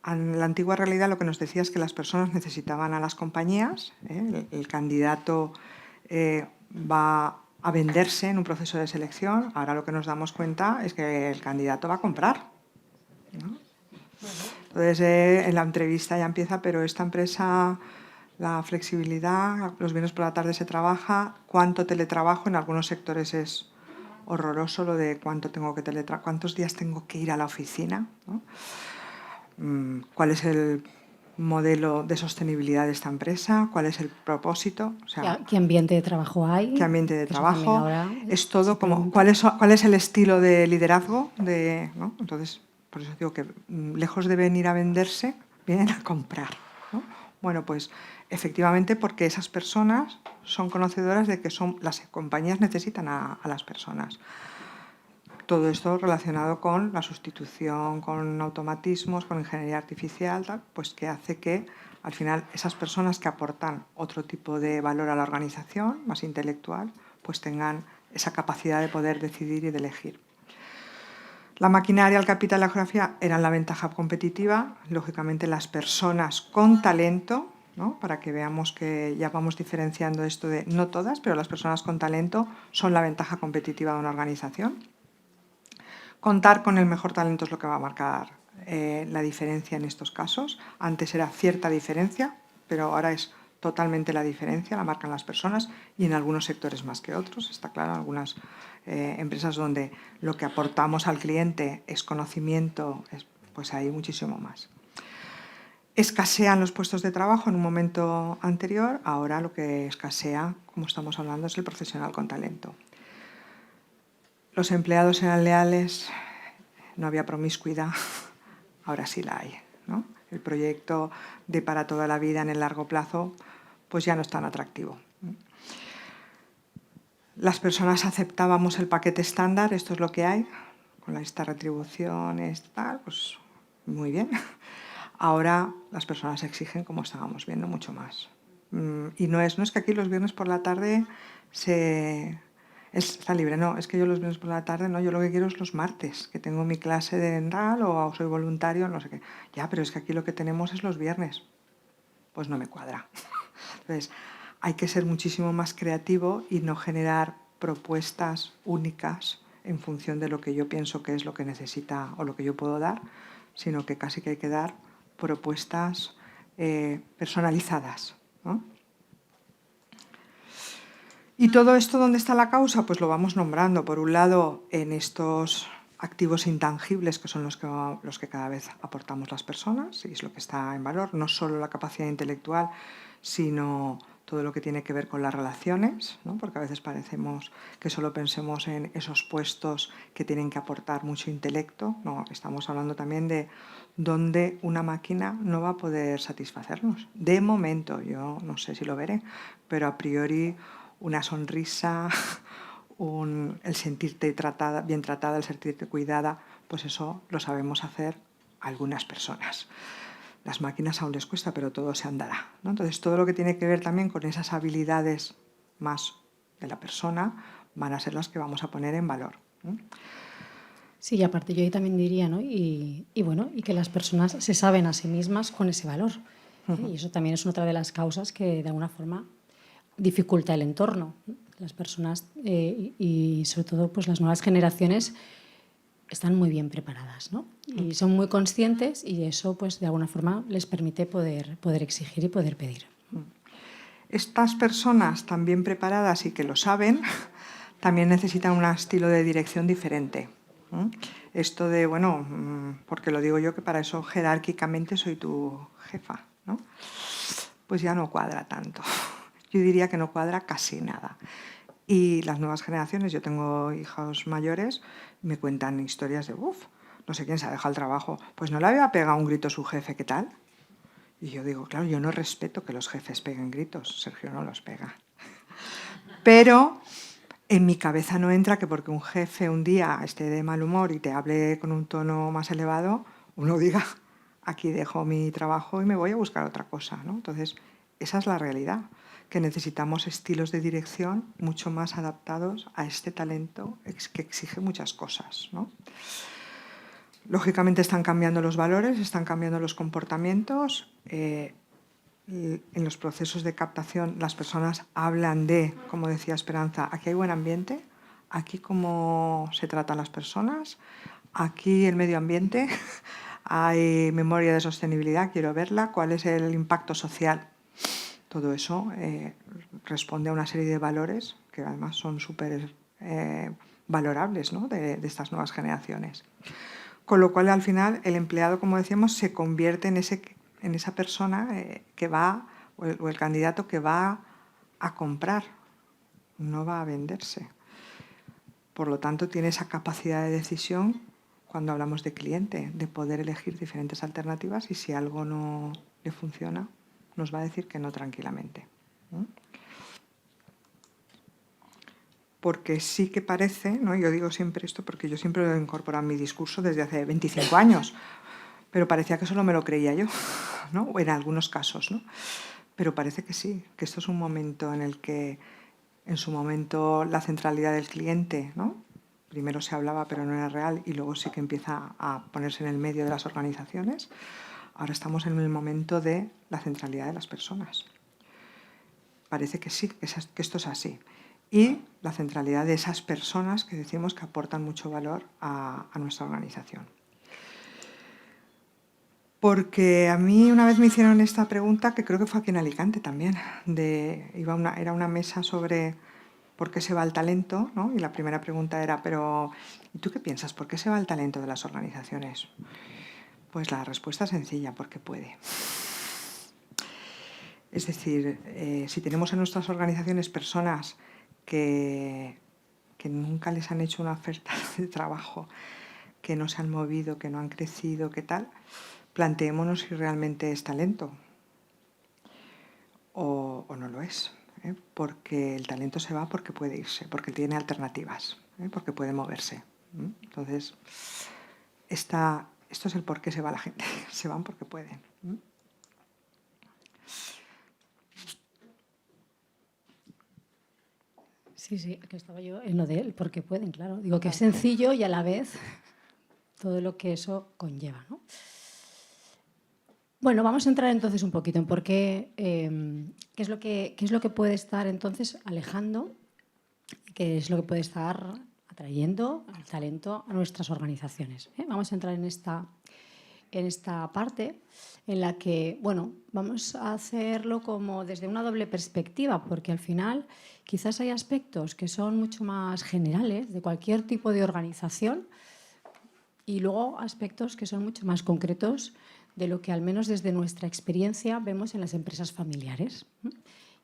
en la antigua realidad lo que nos decía es que las personas necesitaban a las compañías, el candidato va a venderse en un proceso de selección. Ahora lo que nos damos cuenta es que el candidato va a comprar, ¿no? Entonces, en la entrevista ya empieza, pero esta empresa, la flexibilidad, los viernes por la tarde se trabaja, cuánto teletrabajo, en algunos sectores es horroroso lo de cuántos días tengo que ir a la oficina, ¿no? ¿Cuál es el modelo de sostenibilidad de esta empresa? ¿Cuál es el propósito? O sea, ¿qué ambiente de trabajo hay? ¿Qué ambiente de trabajo? Es todo como, ¿cuál ¿cuál es el estilo de liderazgo? ¿no? Entonces, por eso digo que lejos de venir a venderse, vienen a comprar, ¿no? Bueno, pues efectivamente porque esas personas son conocedoras de que las compañías necesitan a las personas. Todo esto relacionado con la sustitución, con automatismos, con ingeniería artificial, tal, pues que hace que al final esas personas que aportan otro tipo de valor a la organización, más intelectual, pues tengan esa capacidad de poder decidir y de elegir. La maquinaria, el capital y la geografía eran la ventaja competitiva. Lógicamente, las personas con talento, ¿no? Para que veamos que ya vamos diferenciando esto de, no todas, pero las personas con talento son la ventaja competitiva de una organización. Contar con el mejor talento es lo que va a marcar la diferencia en estos casos. Antes era cierta diferencia, pero ahora es totalmente la diferencia, la marcan las personas y en algunos sectores más que otros. Está claro, en algunas empresas donde lo que aportamos al cliente es conocimiento, pues hay muchísimo más. Escasean los puestos de trabajo en un momento anterior, ahora lo que escasea, como estamos hablando, es el profesional con talento. Los empleados eran leales, no había promiscuidad, ahora sí la hay, ¿no? El proyecto de para toda la vida en el largo plazo pues ya no es tan atractivo. Las personas aceptábamos el paquete estándar, esto es lo que hay, con estas retribuciones, tal, pues muy bien. Ahora las personas exigen, como estábamos viendo, mucho más. Y no es que aquí los viernes por la tarde está libre, no, es que yo los viernes por la tarde, no, yo lo que quiero es los martes, que tengo mi clase de ENRAL o soy voluntario, no sé qué. Ya, pero es que aquí lo que tenemos es los viernes. Pues no me cuadra. Entonces, hay que ser muchísimo más creativo y no generar propuestas únicas en función de lo que yo pienso que es lo que necesita o lo que yo puedo dar, sino que casi que hay que dar propuestas personalizadas, ¿no? ¿Y todo esto dónde está la causa? Pues lo vamos nombrando. Por un lado, en estos activos intangibles que son los que cada vez aportamos las personas y es lo que está en valor, no solo la capacidad intelectual, sino todo lo que tiene que ver con las relaciones, ¿no? Porque a veces parecemos que solo pensemos en esos puestos que tienen que aportar mucho intelecto. No, estamos hablando también de donde una máquina no va a poder satisfacernos. De momento, yo no sé si lo veré, pero a priori una sonrisa, el sentirte bien tratada, el sentirte cuidada, pues eso lo sabemos hacer algunas personas. Las máquinas aún les cuesta, pero todo se andará, ¿no? Entonces, todo lo que tiene que ver también con esas habilidades más de la persona van a ser las que vamos a poner en valor, ¿no? Sí, y aparte yo ahí también diría, ¿no? Y bueno, y que las personas se saben a sí mismas con ese valor. Y eso también es otra de las causas que de alguna forma dificulta el entorno. Las personas y sobre todo pues las nuevas generaciones están muy bien preparadas, ¿no? Y son muy conscientes y eso pues de alguna forma les permite poder exigir y poder pedir. Estas personas tan bien preparadas y que lo saben también necesitan un estilo de dirección diferente. Esto de, bueno, porque lo digo yo que para eso jerárquicamente soy tu jefa, ¿no? Pues ya no cuadra tanto. Yo diría que no cuadra casi nada. Y las nuevas generaciones, yo tengo hijos mayores, me cuentan historias de, no sé quién se ha dejado el trabajo, pues no le había pegado un grito a su jefe, ¿qué tal? Y yo digo, claro, yo no respeto que los jefes peguen gritos, Sergio no los pega. Pero en mi cabeza no entra que porque un jefe un día esté de mal humor y te hable con un tono más elevado, uno diga, aquí dejo mi trabajo y me voy a buscar otra cosa, ¿no? Entonces, esa es la realidad, que necesitamos estilos de dirección mucho más adaptados a este talento que exige muchas cosas, ¿no? Lógicamente están cambiando los valores, están cambiando los comportamientos. En los procesos de captación las personas hablan de, como decía Esperanza, aquí hay buen ambiente, aquí cómo se tratan las personas, aquí el medio ambiente, hay memoria de sostenibilidad, quiero verla, cuál es el impacto social. Todo eso responde a una serie de valores que además son súper valorables, ¿no? de estas nuevas generaciones. Con lo cual, al final, el empleado, como decíamos, se convierte en esa persona que va, o el candidato que va a comprar, no va a venderse. Por lo tanto, tiene esa capacidad de decisión cuando hablamos de cliente, de poder elegir diferentes alternativas y si algo no le funciona, nos va a decir que no tranquilamente. Porque sí que parece, ¿no? Yo digo siempre esto porque yo siempre lo he incorporado en mi discurso desde hace 25 años, pero parecía que solo me lo creía yo, ¿no? O en algunos casos, ¿no? Pero parece que sí, que esto es un momento en el que, en su momento, la centralidad del cliente, ¿no? primero se hablaba pero no era real y luego sí que empieza a ponerse en el medio de las organizaciones. Ahora estamos en el momento de la centralidad de las personas. Parece que sí, que esto es así. Y la centralidad de esas personas que decimos que aportan mucho valor a nuestra organización. Porque a mí una vez me hicieron esta pregunta, que creo que fue aquí en Alicante también, era una mesa sobre por qué se va el talento, ¿no? Y la primera pregunta era, pero ¿y tú qué piensas? ¿Por qué se va el talento de las organizaciones? Pues la respuesta es sencilla, porque puede. Es decir, si tenemos en nuestras organizaciones personas que nunca les han hecho una oferta de trabajo, que no se han movido, que no han crecido, ¿qué tal? Planteémonos si realmente es talento o no lo es, ¿eh? Porque el talento se va porque puede irse, porque tiene alternativas, ¿eh? Porque puede moverse. Entonces, esto es el por qué se va la gente. Se van porque pueden. Sí, aquí estaba yo en lo de él, porque pueden, claro. Digo que es sencillo y a la vez todo lo que eso conlleva, ¿no? Bueno, vamos a entrar entonces un poquito en por qué, qué es lo que puede estar entonces alejando, qué es lo que puede estar atrayendo el talento a nuestras organizaciones. Vamos a entrar en esta parte en la que, bueno, vamos a hacerlo como desde una doble perspectiva, porque al final quizás hay aspectos que son mucho más generales de cualquier tipo de organización y luego aspectos que son mucho más concretos de lo que al menos desde nuestra experiencia vemos en las empresas familiares.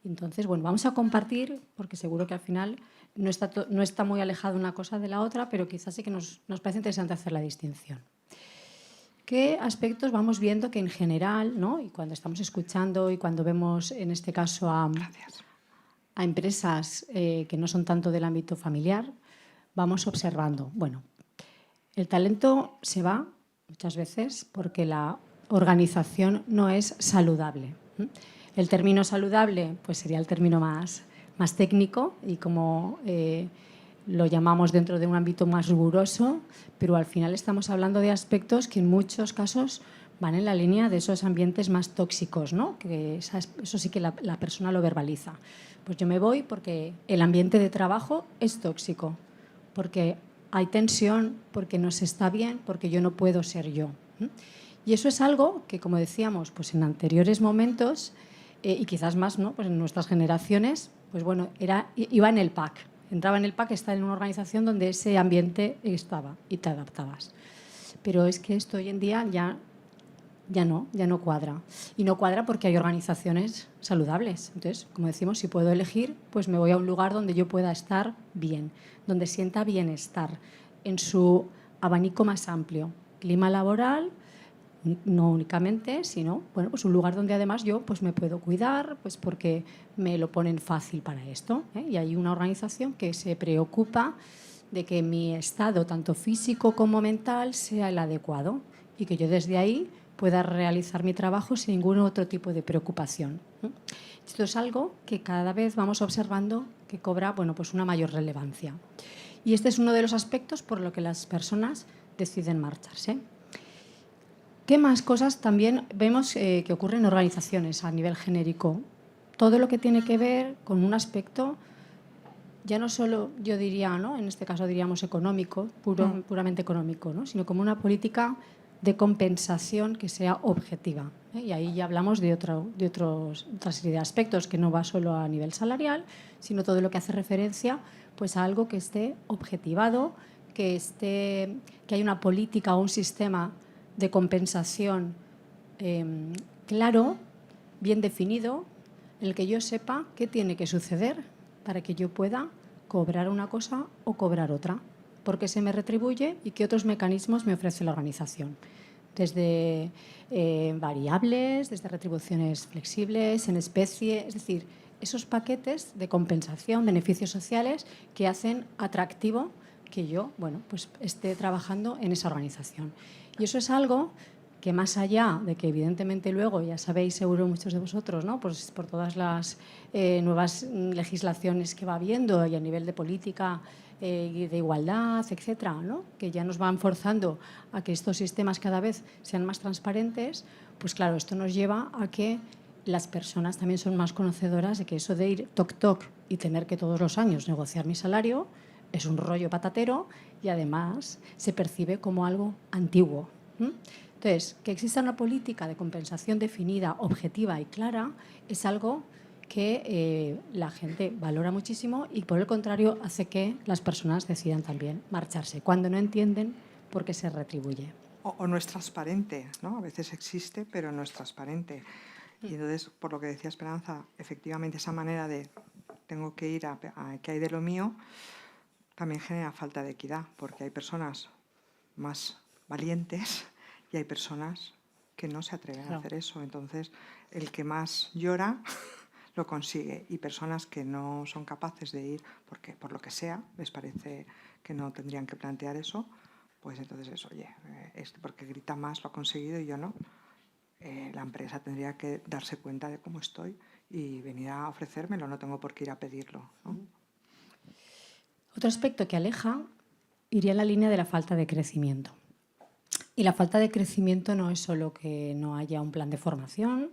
Entonces, bueno, vamos a compartir, porque seguro que al final no está muy alejada una cosa de la otra, pero quizás sí que nos parece interesante hacer la distinción. ¿Qué aspectos vamos viendo que en general, ¿no? Y cuando estamos escuchando y cuando vemos en este caso a empresas que no son tanto del ámbito familiar, vamos observando? Bueno, el talento se va muchas veces porque la organización no es saludable. El término saludable pues sería el término más técnico y como lo llamamos dentro de un ámbito más riguroso, pero al final estamos hablando de aspectos que en muchos casos van en la línea de esos ambientes más tóxicos, ¿no? Que eso sí que la persona lo verbaliza. Pues yo me voy porque el ambiente de trabajo es tóxico, porque hay tensión, porque no se está bien, porque yo no puedo ser yo. Y eso es algo que, como decíamos, pues en anteriores momentos y quizás más, ¿no? Pues en nuestras generaciones, pues bueno, iba en el pack. Entraba en el pack, estar en una organización donde ese ambiente estaba y te adaptabas. Pero es que esto hoy en día ya no cuadra. Y no cuadra porque hay organizaciones saludables. Entonces, como decimos, si puedo elegir, pues me voy a un lugar donde yo pueda estar bien, donde sienta bienestar en su abanico más amplio. Clima laboral, no únicamente, sino bueno, pues un lugar donde además yo pues me puedo cuidar, pues porque me lo ponen fácil para esto, ¿eh? Y hay una organización que se preocupa de que mi estado, tanto físico como mental, sea el adecuado y que yo desde ahí pueda realizar mi trabajo sin ningún otro tipo de preocupación. Esto es algo que cada vez vamos observando que cobra bueno, pues una mayor relevancia. Y este es uno de los aspectos por lo que las personas deciden marcharse. ¿Qué más cosas también vemos que ocurren en organizaciones a nivel genérico? Todo lo que tiene que ver con un aspecto, ya no solo yo diría, ¿no? En este caso diríamos económico, puramente económico, ¿no? Sino como una política de compensación que sea objetiva. Y ahí ya hablamos de otra serie de aspectos que no va solo a nivel salarial, sino todo lo que hace referencia pues, a algo que esté objetivado, que hay una política o un sistema de compensación claro, bien definido, en el que yo sepa qué tiene que suceder para que yo pueda cobrar una cosa o cobrar otra, por qué se me retribuye y qué otros mecanismos me ofrece la organización. Desde variables, desde retribuciones flexibles, en especie, es decir, esos paquetes de compensación, beneficios sociales que hacen atractivo que yo pues esté trabajando en esa organización. Y eso es algo que más allá de que evidentemente luego, ya sabéis seguro muchos de vosotros, ¿no? Pues por todas las nuevas legislaciones que va habiendo y a nivel de política y de igualdad, etcétera, ¿no? Que ya nos van forzando a que estos sistemas cada vez sean más transparentes, pues claro, esto nos lleva a que las personas también son más conocedoras de que eso de ir toc y tener que todos los años negociar mi salario es un rollo patatero y además se percibe como algo antiguo. Entonces, que exista una política de compensación definida, objetiva y clara es algo que la gente valora muchísimo y, por el contrario, hace que las personas decidan también marcharse cuando no entienden por qué se retribuye. O no es transparente, ¿no? A veces existe, pero no es transparente. Y entonces, por lo que decía Esperanza, efectivamente esa manera de tengo que ir a qué hay de lo mío, también genera falta de equidad, porque hay personas más valientes y hay personas que no se atreven a hacer eso. Entonces, el que más llora lo consigue, y personas que no son capaces de ir, porque por lo que sea, les parece que no tendrían que plantear eso, pues entonces es, oye, porque grita más lo ha conseguido y yo no. La empresa tendría que darse cuenta de cómo estoy y venir a ofrecérmelo, no tengo por qué ir a pedirlo, ¿no? Otro aspecto que aleja iría en la línea de la falta de crecimiento. Y la falta de crecimiento no es solo que no haya un plan de formación,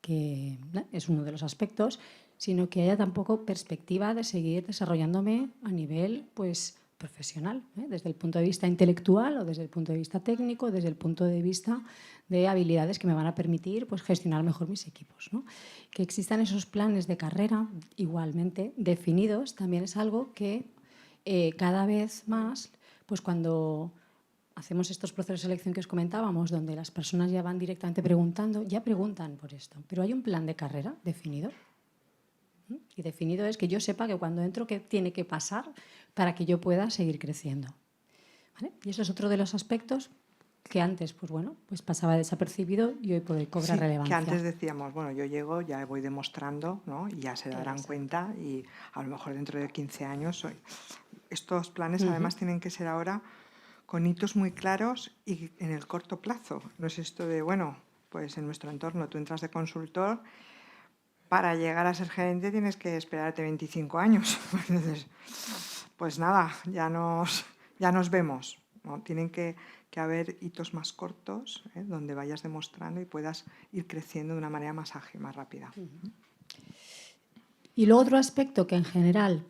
que es uno de los aspectos, sino que haya tampoco perspectiva de seguir desarrollándome a nivel pues, profesional, desde el punto de vista intelectual o desde el punto de vista técnico, desde el punto de vista de habilidades que me van a permitir pues, gestionar mejor mis equipos, ¿no? Que existan esos planes de carrera igualmente definidos también es algo que cada vez más, pues cuando hacemos estos procesos de selección que os comentábamos, donde las personas ya van directamente preguntando, ya preguntan por esto, pero hay un plan de carrera definido. Y definido es que yo sepa que cuando entro qué tiene que pasar para que yo pueda seguir creciendo. ¿Vale? Y eso es otro de los aspectos que antes pues pasaba desapercibido y hoy puede cobrar relevancia. Que antes decíamos, bueno, yo llego, ya voy demostrando, ¿no? Y ya se darán cuenta y a lo mejor dentro de 15 años soy. Estos planes además tienen que ser ahora con hitos muy claros y en el corto plazo. No es esto de, bueno, pues en nuestro entorno tú entras de consultor, para llegar a ser gerente tienes que esperarte 25 años. Entonces, pues nada, ya nos vemos, ¿no? Tienen que haber hitos más cortos, donde vayas demostrando y puedas ir creciendo de una manera más ágil, más rápida. Y luego otro aspecto que en general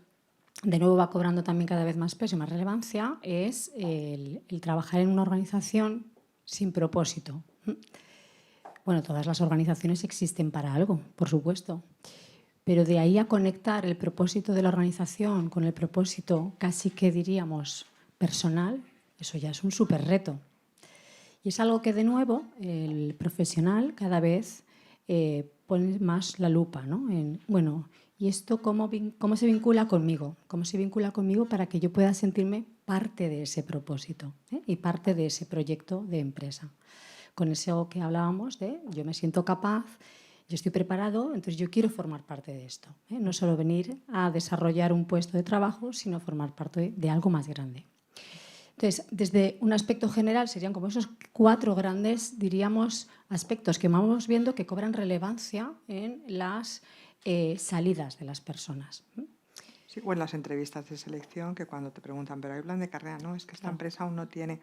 de nuevo va cobrando también cada vez más peso y más relevancia es el trabajar en una organización sin propósito. Bueno, todas las organizaciones existen para algo, por supuesto, pero de ahí a conectar el propósito de la organización con el propósito casi que diríamos personal, eso ya es un súper reto. Y es algo que de nuevo el profesional cada vez pone más la lupa, ¿no? ¿Y esto cómo se vincula conmigo? ¿Cómo se vincula conmigo para que yo pueda sentirme parte de ese propósito y parte de ese proyecto de empresa? Con eso que hablábamos de yo me siento capaz, yo estoy preparado, entonces yo quiero formar parte de esto. No solo venir a desarrollar un puesto de trabajo, sino formar parte de algo más grande. Entonces, desde un aspecto general serían como esos 4 grandes, diríamos, aspectos que vamos viendo que cobran relevancia en las salidas de las personas. Sí, o en las entrevistas de selección, que cuando te preguntan, pero hay plan de carrera, no, es que esta empresa aún no tiene,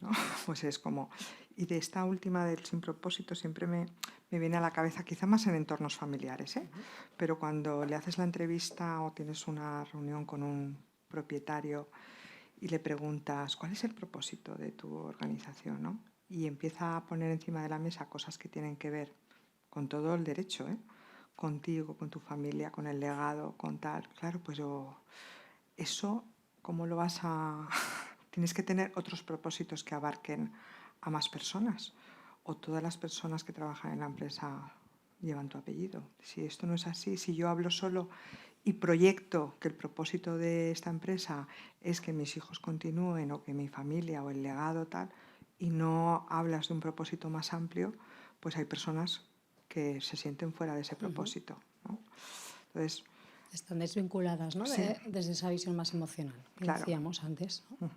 ¿no? Pues es como... Y de esta última del sin propósito siempre me viene a la cabeza, quizá más en entornos familiares, pero cuando le haces la entrevista o tienes una reunión con un propietario y le preguntas, ¿cuál es el propósito de tu organización, ¿no? Y empieza a poner encima de la mesa cosas que tienen que ver con todo el derecho, contigo, con tu familia, con el legado, con tal. Claro, pues eso, ¿cómo lo vas a...? Tienes que tener otros propósitos que abarquen a más personas. O todas las personas que trabajan en la empresa llevan tu apellido. Si esto no es así, si yo hablo solo y proyecto que el propósito de esta empresa es que mis hijos continúen o que mi familia o el legado tal, y no hablas de un propósito más amplio, pues hay personas que se sienten fuera de ese propósito, ¿no? Entonces, están desvinculadas, ¿no? Sí. Desde esa visión más emocional que Claro. decíamos antes, ¿no?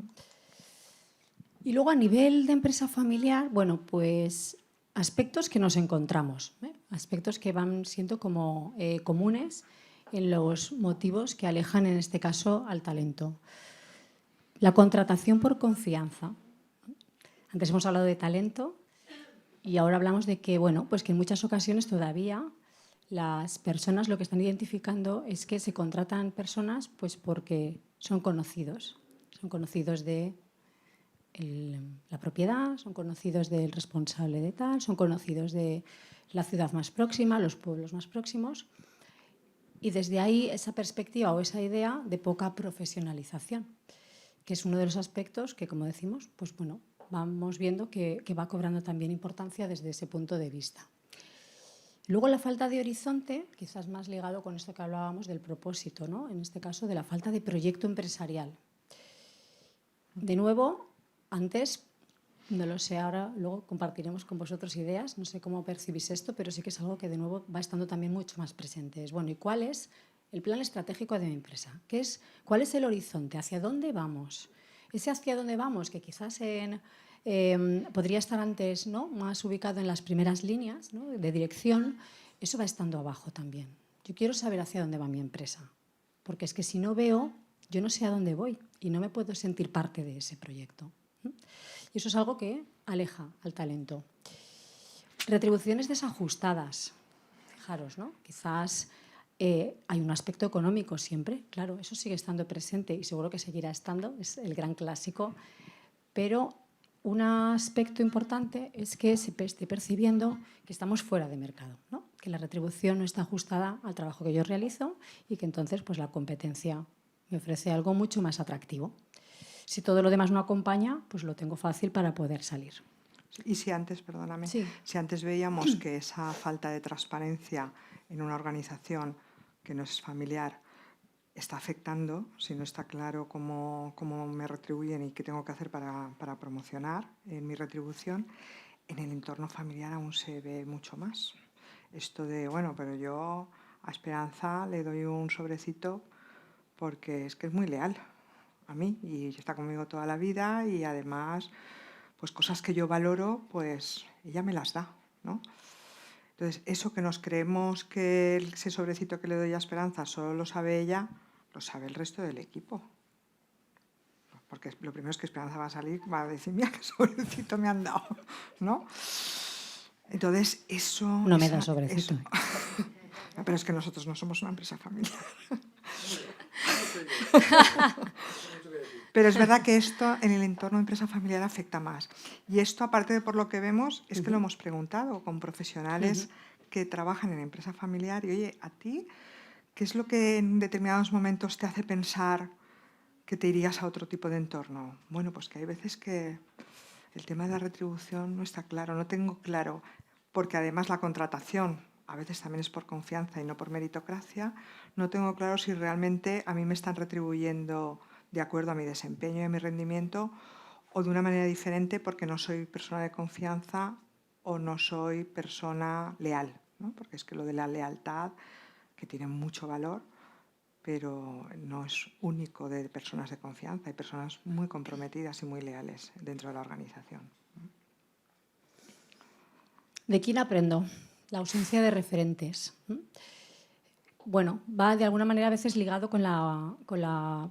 Y luego a nivel de empresa familiar, bueno, pues aspectos que nos encontramos, aspectos que van siendo como comunes en los motivos que alejan, en este caso, al talento. La contratación por confianza. Antes hemos hablado de talento y ahora hablamos de que, bueno, pues que en muchas ocasiones todavía las personas lo que están identificando es que se contratan personas pues porque son conocidos de la propiedad, son conocidos del responsable de tal, son conocidos de la ciudad más próxima, los pueblos más próximos. Y desde ahí esa perspectiva o esa idea de poca profesionalización, que es uno de los aspectos que, como decimos, pues bueno, vamos viendo que va cobrando también importancia desde ese punto de vista. Luego la falta de horizonte, quizás más ligado con esto que hablábamos del propósito, ¿no? En este caso de la falta de proyecto empresarial. De nuevo, antes, no lo sé, ahora luego compartiremos con vosotros ideas, no sé cómo percibís esto, pero sí que es algo que de nuevo va estando también mucho más presente. Es, bueno, ¿y cuál es el plan estratégico de mi empresa? ¿Cuál es el horizonte? ¿Hacia dónde vamos? Ese hacia dónde vamos, que quizás podría estar antes, ¿no?, más ubicado en las primeras líneas, ¿no?, de dirección, eso va estando abajo también. Yo quiero saber hacia dónde va mi empresa, porque es que si no veo, yo no sé a dónde voy y no me puedo sentir parte de ese proyecto. Y eso es algo que aleja al talento. Retribuciones desajustadas. Fijaros, ¿no? Quizás hay un aspecto económico siempre, claro, eso sigue estando presente y seguro que seguirá estando, es el gran clásico, pero un aspecto importante es que se esté percibiendo que estamos fuera de mercado, ¿no? Que la retribución no está ajustada al trabajo que yo realizo y que entonces pues, la competencia me ofrece algo mucho más atractivo. Si todo lo demás no acompaña, pues lo tengo fácil para poder salir. Y si antes, perdóname, sí. Si antes veíamos que esa falta de transparencia en una organización que no es familiar está afectando, si no está claro cómo me retribuyen y qué tengo que hacer para promocionar mi retribución, en el entorno familiar aún se ve mucho más. Esto de, bueno, pero yo a Esperanza le doy un sobrecito porque es que es muy leal a mí y está conmigo toda la vida y además pues cosas que yo valoro, pues ella me las da, ¿no? Entonces, eso que nos creemos que ese sobrecito que le doy a Esperanza solo lo sabe ella, lo sabe el resto del equipo. Porque lo primero es que Esperanza va a salir, va a decir, mira qué sobrecito me han dado, ¿no? Entonces, eso... No me da sobrecito. Pero es que nosotros no somos una empresa familiar. Pero es verdad que esto en el entorno de empresa familiar afecta más. Y esto, aparte de por lo que vemos, es que lo hemos preguntado con profesionales que trabajan en empresa familiar. Y oye, ¿a ti qué es lo que en determinados momentos te hace pensar que te irías a otro tipo de entorno? Bueno, pues que hay veces que el tema de la retribución no está claro, no tengo claro, porque además la contratación a veces también es por confianza y no por meritocracia, no tengo claro si realmente a mí me están retribuyendo de acuerdo a mi desempeño y a mi rendimiento o de una manera diferente porque no soy persona de confianza o no soy persona leal, ¿no? Porque es que lo de la lealtad, que tiene mucho valor, pero no es único de personas de confianza, hay personas muy comprometidas y muy leales dentro de la organización. ¿De quién aprendo? La ausencia de referentes. Bueno, va de alguna manera a veces ligado con la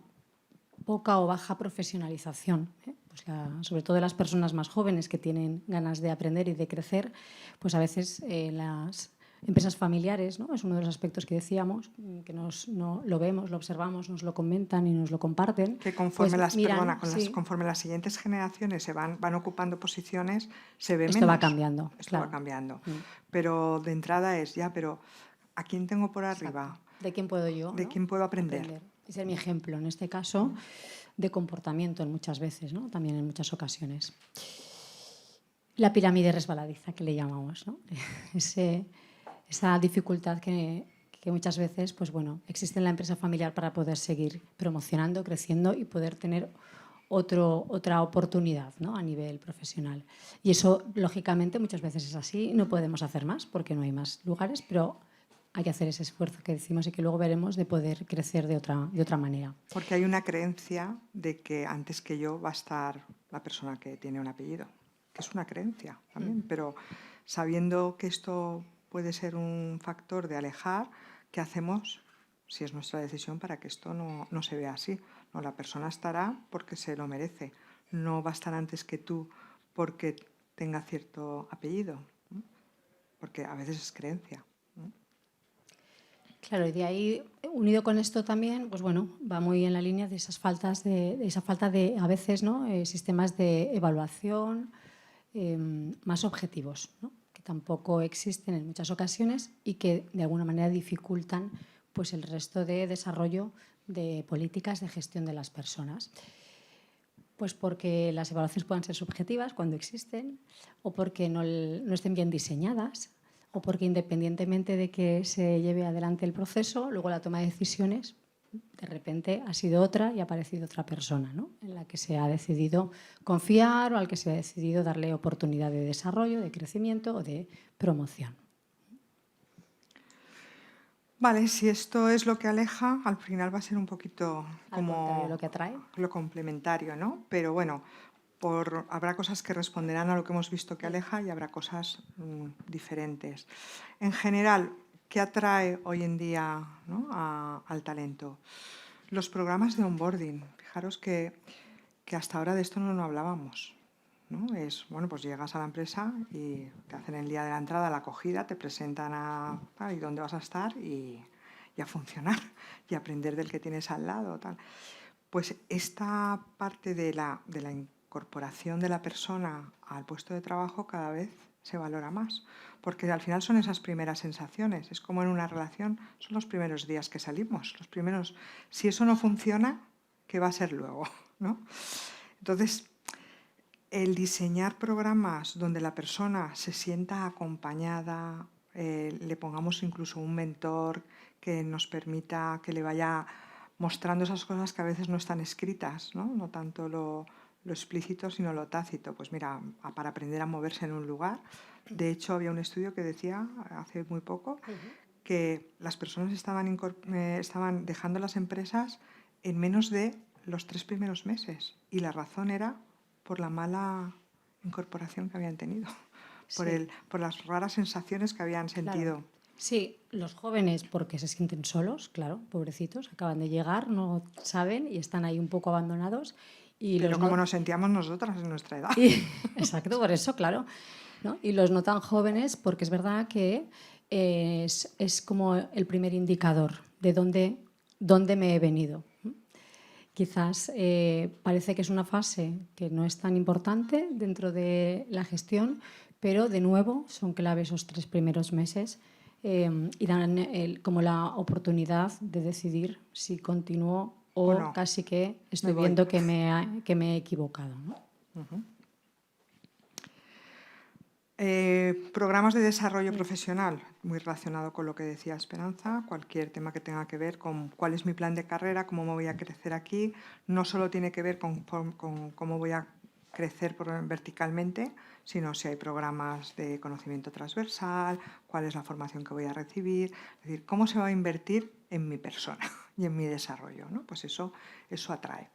poca o baja profesionalización. Pues sobre todo de las personas más jóvenes que tienen ganas de aprender y de crecer, pues a veces las empresas familiares, ¿no?, es uno de los aspectos que decíamos, que lo vemos, lo observamos, nos lo comentan y nos lo comparten. Que conforme, pues conforme las siguientes generaciones van ocupando posiciones, se ve esto menos. Va cambiando. Esto va cambiando. Pero de entrada es, pero ¿a quién tengo por arriba? Exacto. ¿De quién puedo yo? ¿De quién puedo aprender? Ese es mi ejemplo, en este caso, de comportamiento en muchas veces, ¿no?, también en muchas ocasiones. La pirámide resbaladiza, que le llamamos, ¿no? Esa dificultad que muchas veces pues bueno, existe en la empresa familiar para poder seguir promocionando, creciendo y poder tener otra oportunidad, ¿no?, a nivel profesional. Y eso, lógicamente, muchas veces es así. No podemos hacer más porque no hay más lugares, pero hay que hacer ese esfuerzo que decimos y que luego veremos de poder crecer de otra manera. Porque hay una creencia de que antes que yo va a estar la persona que tiene un apellido, que es una creencia también, pero sabiendo que esto puede ser un factor de alejar, ¿qué hacemos? si es nuestra decisión, para que esto no se vea así. No, la persona estará porque se lo merece, no va a estar antes que tú porque tenga cierto apellido, ¿no? Porque a veces es creencia, ¿no? Claro, y de ahí, unido con esto también, pues bueno, va muy en la línea de esas faltas de esa falta de, a veces, ¿no? Sistemas de evaluación más objetivos, ¿no? Que tampoco existen en muchas ocasiones y que de alguna manera dificultan pues el resto de desarrollo de políticas de gestión de las personas. Pues porque las evaluaciones puedan ser subjetivas cuando existen, o porque no estén bien diseñadas, o porque independientemente de que se lleve adelante el proceso, luego la toma de decisiones de repente ha sido otra y ha aparecido otra persona, ¿no? En la que se ha decidido confiar o al que se ha decidido darle oportunidad de desarrollo, de crecimiento o de promoción. Vale, si esto es lo que aleja, al final va a ser un poquito como lo que atrae. Lo complementario, ¿no? Pero bueno, habrá cosas que responderán a lo que hemos visto que aleja y habrá cosas diferentes. En general, ¿qué atrae hoy en día, ¿no? al talento? Los programas de onboarding. Fijaros que hasta ahora de esto no hablábamos, ¿no? Bueno, pues llegas a la empresa y te hacen el día de la entrada, la acogida, te presentan y dónde vas a estar y a funcionar y aprender del que tienes al lado, tal. Pues esta parte de la incorporación de la persona al puesto de trabajo cada vez se valora más, porque al final son esas primeras sensaciones, es como en una relación, son los primeros días que salimos, los primeros, si eso no funciona, ¿qué va a ser luego? ¿No? Entonces, el diseñar programas donde la persona se sienta acompañada, le pongamos incluso un mentor que nos permita que le vaya mostrando esas cosas que a veces no están escritas, no tanto lo explícito, sino lo tácito. Pues mira, para aprender a moverse en un lugar. De hecho, había un estudio que decía hace muy poco que las personas estaban dejando las empresas en menos de los 3 primeros meses. Y la razón era por la mala incorporación que habían tenido, por las raras sensaciones que habían sentido. Claro. Sí, los jóvenes porque se sienten solos, claro, pobrecitos, acaban de llegar, no saben y están ahí un poco abandonados. Pero como nos sentíamos nosotras en nuestra edad. Exacto, por eso, claro, ¿no? Y los no tan jóvenes porque es verdad que es como el primer indicador de dónde me he venido. Quizás parece que es una fase que no es tan importante dentro de la gestión, pero de nuevo son clave esos 3 primeros meses y dan como la oportunidad de decidir si continúo o no, casi que estoy viendo que me he equivocado, ¿no? Programas de desarrollo profesional, muy relacionado con lo que decía Esperanza, cualquier tema que tenga que ver con cuál es mi plan de carrera, cómo me voy a crecer aquí, no solo tiene que ver con cómo voy a crecer verticalmente, sino si hay programas de conocimiento transversal, cuál es la formación que voy a recibir, es decir, cómo se va a invertir en mi persona y en mi desarrollo, ¿no? Pues eso atrae.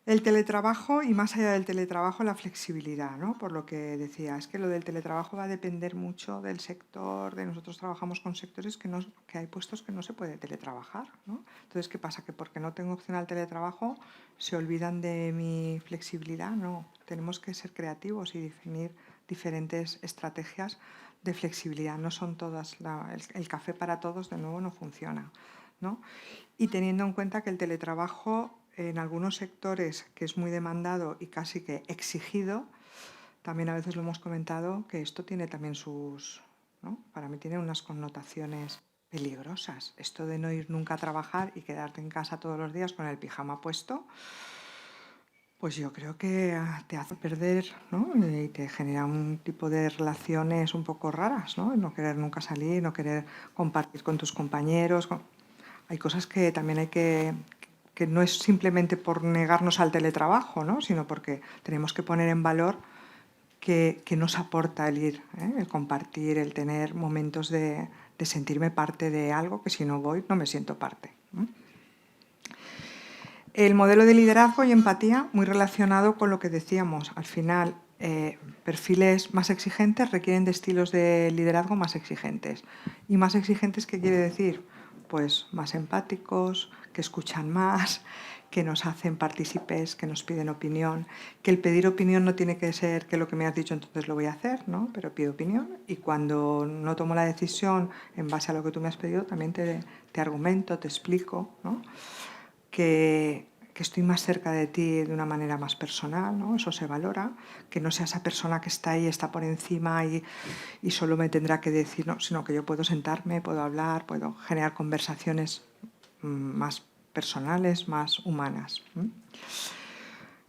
El teletrabajo y más allá del teletrabajo la flexibilidad, ¿no? Por lo que decía, es que lo del teletrabajo va a depender mucho del sector, nosotros trabajamos con sectores que hay puestos que no se puede teletrabajar, ¿no? Entonces, ¿qué pasa? Que porque no tengo opción al teletrabajo se olvidan de mi flexibilidad, no, tenemos que ser creativos y definir diferentes estrategias de flexibilidad, no son todas, el café para todos de nuevo no funciona, ¿no? Y teniendo en cuenta que el teletrabajo en algunos sectores que es muy demandado y casi que exigido, también a veces lo hemos comentado que esto tiene también ¿no? Para mí tiene unas connotaciones peligrosas. Esto de no ir nunca a trabajar y quedarte en casa todos los días con el pijama puesto, pues yo creo que te hace perder, ¿no? Y te genera un tipo de relaciones un poco raras, ¿no? No querer nunca salir, no querer compartir con tus compañeros. Hay cosas que también hay que no es simplemente por negarnos al teletrabajo, ¿no? Sino porque tenemos que poner en valor que nos aporta el ir, el compartir, el tener momentos de sentirme parte de algo que si no voy no me siento parte, ¿no? El modelo de liderazgo y empatía muy relacionado con lo que decíamos. Al final, perfiles más exigentes requieren de estilos de liderazgo más exigentes. ¿Y más exigentes qué quiere decir? pues más empáticos, que escuchan más, que nos hacen partícipes, que nos piden opinión, que el pedir opinión no tiene que ser que lo que me has dicho entonces lo voy a hacer, ¿no? Pero pido opinión y cuando no tomo la decisión en base a lo que tú me has pedido, también te argumento, te explico, ¿no? Que estoy más cerca de ti de una manera más personal, ¿no? Eso se valora, que no sea esa persona que está ahí, está por encima y solo me tendrá que decir, no, sino que yo puedo sentarme, puedo hablar, puedo generar conversaciones más personales, más humanas.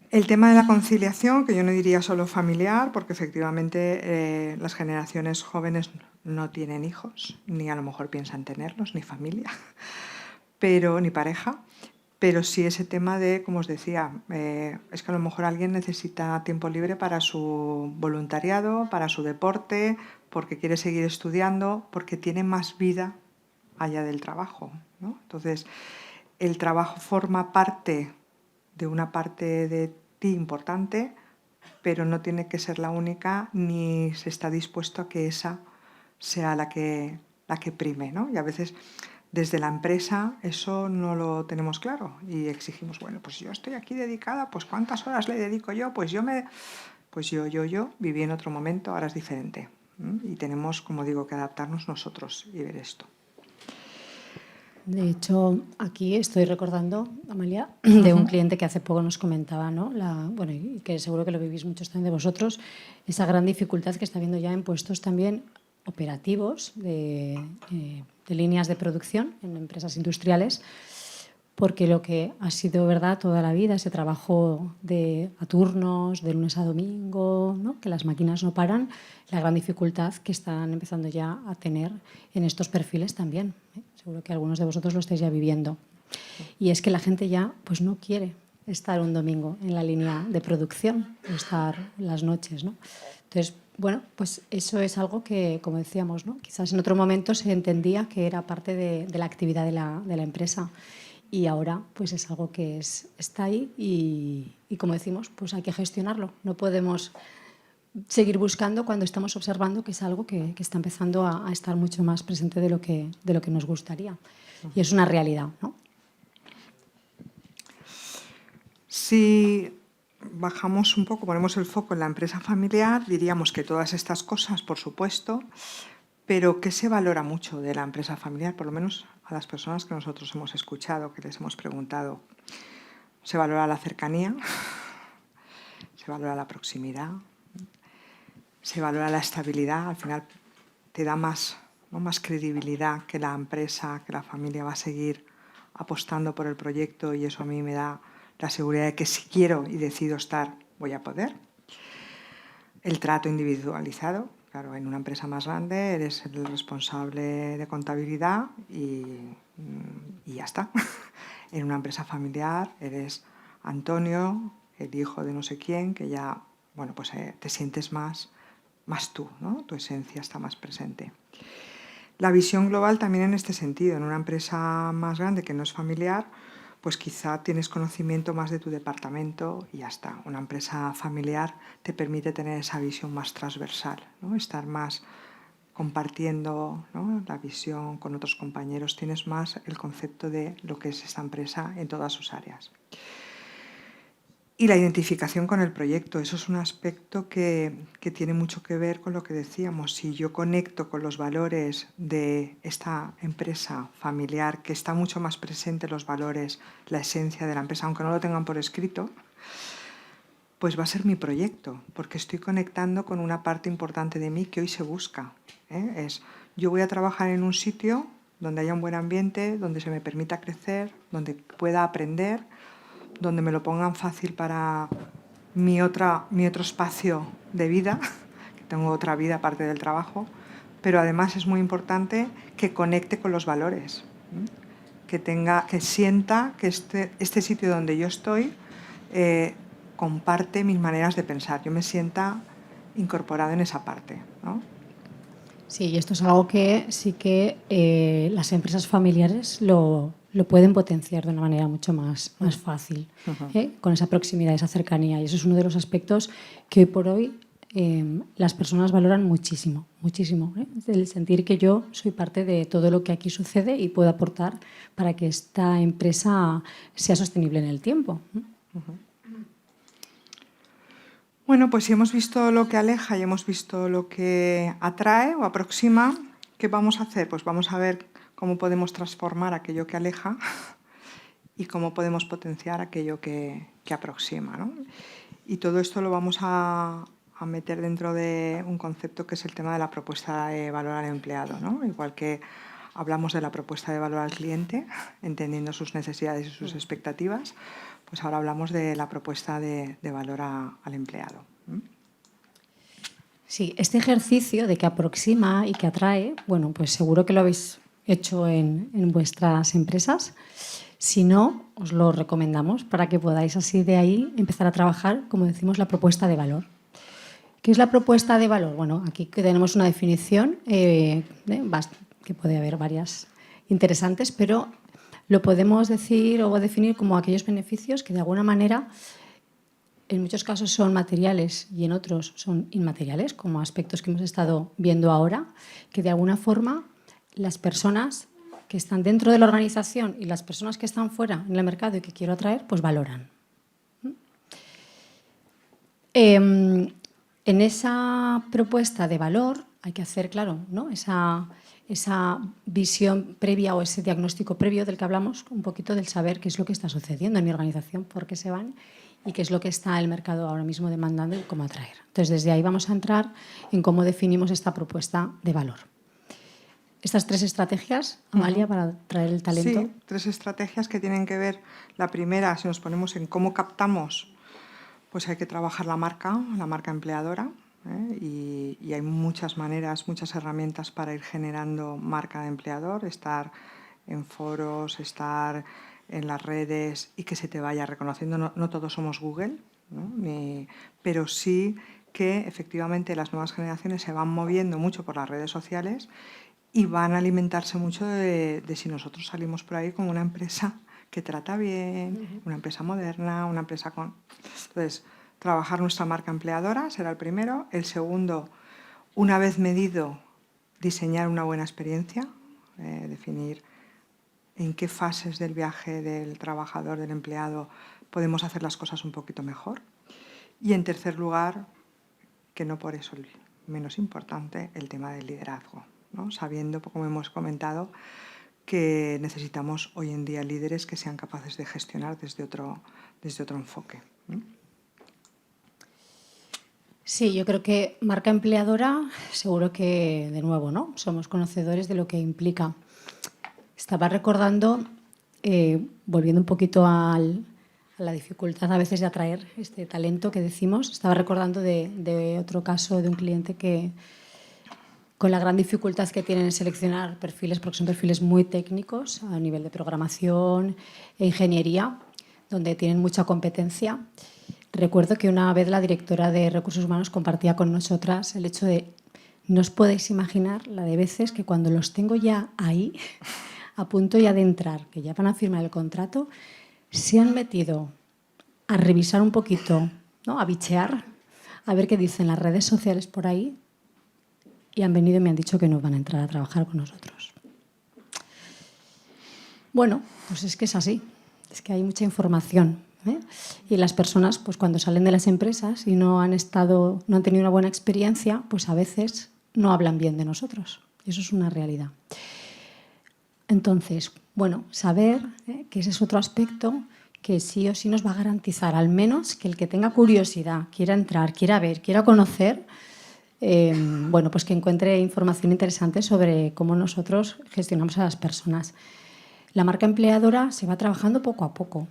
El tema de la conciliación, que yo no diría solo familiar, porque efectivamente las generaciones jóvenes no tienen hijos, ni a lo mejor piensan tenerlos, ni familia, pero ni pareja, pero sí ese tema de, como os decía, es que a lo mejor alguien necesita tiempo libre para su voluntariado, para su deporte, porque quiere seguir estudiando, porque tiene más vida allá del trabajo, ¿no? Entonces, el trabajo forma parte de una parte de ti importante, pero no tiene que ser la única, ni se está dispuesto a que esa sea la que prime, ¿no? Y a veces desde la empresa eso no lo tenemos claro y exigimos, bueno, pues yo estoy aquí dedicada, pues ¿cuántas horas le dedico yo? Pues yo viví en otro momento, ahora es diferente. Y tenemos, como digo, que adaptarnos nosotros y ver esto. De hecho, aquí estoy recordando, Amalia, de un cliente que hace poco nos comentaba, ¿no? Bueno, y que seguro que lo vivís muchos también de vosotros, esa gran dificultad que está habiendo ya en puestos también operativos de líneas de producción en empresas industriales, porque lo que ha sido verdad toda la vida, ese trabajo a turnos, de lunes a domingo, ¿no? Que las máquinas no paran, la gran dificultad que están empezando ya a tener en estos perfiles también. Seguro que algunos de vosotros lo estáis ya viviendo. Y es que la gente ya pues, no quiere estar un domingo en la línea de producción, o estar las noches, ¿no? Entonces, bueno, pues eso es algo que, como decíamos, ¿no? Quizás en otro momento se entendía que era parte de la actividad de la empresa. Y ahora pues es algo que está ahí y como decimos, pues hay que gestionarlo. No podemos seguir buscando cuando estamos observando que es algo que está empezando a estar mucho más presente de lo que nos gustaría. Y es una realidad, ¿no? Si bajamos un poco, ponemos el foco en la empresa familiar, diríamos que todas estas cosas, por supuesto, pero ¿qué se valora mucho de la empresa familiar? Por lo menos a las personas que nosotros hemos escuchado, que les hemos preguntado. Se valora la cercanía, se valora la proximidad, se valora la estabilidad. Al final te da más credibilidad que la empresa, que la familia va a seguir apostando por el proyecto y eso a mí me da la seguridad de que si quiero y decido estar, voy a poder. El trato individualizado. Claro, en una empresa más grande eres el responsable de contabilidad y ya está. En una empresa familiar eres Antonio, el hijo de no sé quién, que ya, bueno, pues te sientes más tú, ¿no? Tu esencia está más presente. La visión global también en este sentido. En una empresa más grande que no es familiar, pues quizá tienes conocimiento más de tu departamento y ya está. Una empresa familiar te permite tener esa visión más transversal, ¿no? Estar más compartiendo, ¿no? La visión con otros compañeros. Tienes más el concepto de lo que es esta empresa en todas sus áreas. Y la identificación con el proyecto, eso es un aspecto que tiene mucho que ver con lo que decíamos. Si yo conecto con los valores de esta empresa familiar, que está mucho más presente los valores, la esencia de la empresa, aunque no lo tengan por escrito, pues va a ser mi proyecto, porque estoy conectando con una parte importante de mí que hoy se busca. Yo voy a trabajar en un sitio donde haya un buen ambiente, donde se me permita crecer, donde pueda aprender, donde me lo pongan fácil para mi otro espacio de vida, que tengo otra vida aparte del trabajo, pero además es muy importante que conecte con los valores, que sienta que este sitio donde yo estoy comparte mis maneras de pensar, yo me sienta incorporado en esa parte, ¿no? Sí, y esto es algo que sí que las empresas familiares lo pueden potenciar de una manera mucho más fácil, con esa proximidad, esa cercanía. Y eso es uno de los aspectos que hoy por hoy las personas valoran muchísimo, muchísimo, ¿eh? El sentir que yo soy parte de todo lo que aquí sucede y puedo aportar para que esta empresa sea sostenible en el tiempo. Bueno, pues si hemos visto lo que aleja y hemos visto lo que atrae o aproxima, ¿qué vamos a hacer? Pues vamos a ver cómo podemos transformar aquello que aleja y cómo podemos potenciar aquello que aproxima, ¿no? Y todo esto lo vamos a meter dentro de un concepto que es el tema de la propuesta de valor al empleado, ¿no? Igual que hablamos de la propuesta de valor al cliente, entendiendo sus necesidades y sus expectativas, pues ahora hablamos de la propuesta de valor al empleado. Sí, este ejercicio de que aproxima y que atrae, bueno, pues seguro que lo habéis hecho en vuestras empresas. Si no, os lo recomendamos para que podáis así de ahí empezar a trabajar, como decimos, la propuesta de valor. ¿Qué es la propuesta de valor? Bueno, aquí tenemos una definición, que puede haber varias interesantes, pero lo podemos decir o definir como aquellos beneficios que de alguna manera en muchos casos son materiales y en otros son inmateriales, como aspectos que hemos estado viendo ahora, que de alguna forma las personas que están dentro de la organización y las personas que están fuera en el mercado y que quiero atraer, pues valoran. En esa propuesta de valor hay que hacer, claro, ¿no? esa visión previa o ese diagnóstico previo del que hablamos, un poquito del saber qué es lo que está sucediendo en mi organización, por qué se van y qué es lo que está el mercado ahora mismo demandando y cómo atraer. Entonces, desde ahí vamos a entrar en cómo definimos esta propuesta de valor. Estas 3 estrategias, Amalia, para atraer el talento. Sí, 3 estrategias que tienen que ver. La primera, si nos ponemos en cómo captamos, pues hay que trabajar la marca empleadora, ¿eh? Y hay muchas maneras, muchas herramientas para ir generando marca de empleador, estar en foros, estar en las redes y que se te vaya reconociendo. No todos somos Google, ¿no? Pero sí que efectivamente las nuevas generaciones se van moviendo mucho por las redes sociales y van a alimentarse mucho de si nosotros salimos por ahí como una empresa que trata bien, una empresa moderna, una empresa con... Entonces, trabajar nuestra marca empleadora será el primero. El segundo, una vez medido, diseñar una buena experiencia, definir en qué fases del viaje del trabajador, del empleado, podemos hacer las cosas un poquito mejor. Y en tercer lugar, que no por eso el menos importante, el tema del liderazgo, ¿no? Sabiendo, como hemos comentado, que necesitamos hoy en día líderes que sean capaces de gestionar desde otro enfoque, ¿no? Sí, yo creo que marca empleadora, seguro que, de nuevo, ¿no? Somos conocedores de lo que implica. Estaba recordando, volviendo un poquito a la dificultad a veces de atraer este talento que decimos, estaba recordando de otro caso de un cliente que, con la gran dificultad que tienen en seleccionar perfiles, porque son perfiles muy técnicos a nivel de programación e ingeniería, donde tienen mucha competencia. Recuerdo que una vez la directora de Recursos Humanos compartía con nosotras el hecho de, no os podéis imaginar la de veces que cuando los tengo ya ahí, a punto ya de entrar, que ya van a firmar el contrato, se han metido a revisar un poquito, ¿no? A bichear, a ver qué dicen las redes sociales por ahí, y han venido y me han dicho que no van a entrar a trabajar con nosotros. Bueno, pues es que es así, es que hay mucha información, ¿eh? Y las personas, pues cuando salen de las empresas y no han tenido una buena experiencia, pues a veces no hablan bien de nosotros. Y eso es una realidad. Entonces, bueno, saber que ese es otro aspecto que sí o sí nos va a garantizar, al menos que el que tenga curiosidad, quiera entrar, quiera ver, quiera conocer, bueno, pues que encuentre información interesante sobre cómo nosotros gestionamos a las personas. La marca empleadora se va trabajando poco a poco.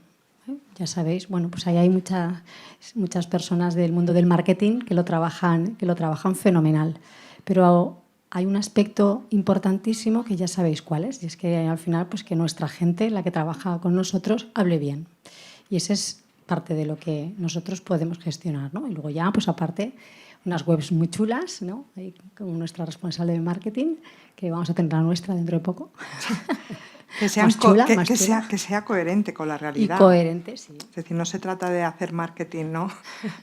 Ya sabéis, bueno, pues ahí hay muchas personas del mundo del marketing que lo trabajan fenomenal. Pero hay un aspecto importantísimo que ya sabéis cuál es, y es que al final pues que nuestra gente, la que trabaja con nosotros, hable bien. Y ese es parte de lo que nosotros podemos gestionar, ¿no? Y luego ya, pues aparte, unas webs muy chulas, ¿no? Ahí con nuestra responsable de marketing, que vamos a tener la nuestra dentro de poco. Que sea, más chula, más que chula. sea coherente con la realidad. Y coherente, sí. Es decir, no se trata de hacer marketing, ¿no?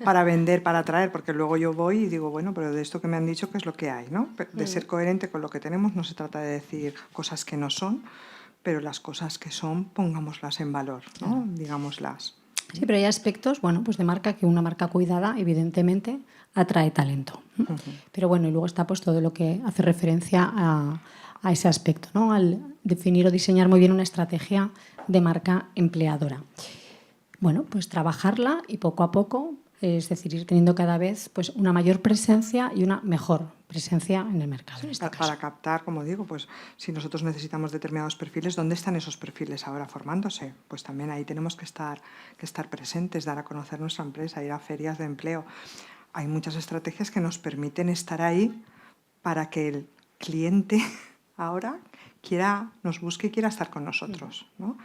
Para vender, para atraer, porque luego yo voy y digo, bueno, pero de esto que me han dicho, ¿qué es lo que hay, ¿no? De ser coherente con lo que tenemos, no se trata de decir cosas que no son, pero las cosas que son, pongámoslas en valor, ¿no? Digámoslas. Sí, pero hay aspectos, bueno, pues de marca que una marca cuidada, evidentemente, atrae talento. Pero bueno, y luego está pues todo lo que hace referencia a ese aspecto, ¿no? Al definir o diseñar muy bien una estrategia de marca empleadora. Bueno, pues trabajarla y poco a poco, es decir, ir teniendo cada vez pues una mayor presencia y una mejor presencia en el mercado. En este Para caso. captar, como digo, pues si nosotros necesitamos determinados perfiles, ¿dónde están esos perfiles ahora formándose? Pues también ahí tenemos que estar presentes, dar a conocer nuestra empresa, ir a ferias de empleo. Hay muchas estrategias que nos permiten estar ahí para que el cliente ahora nos busque y quiera estar con nosotros, ¿no?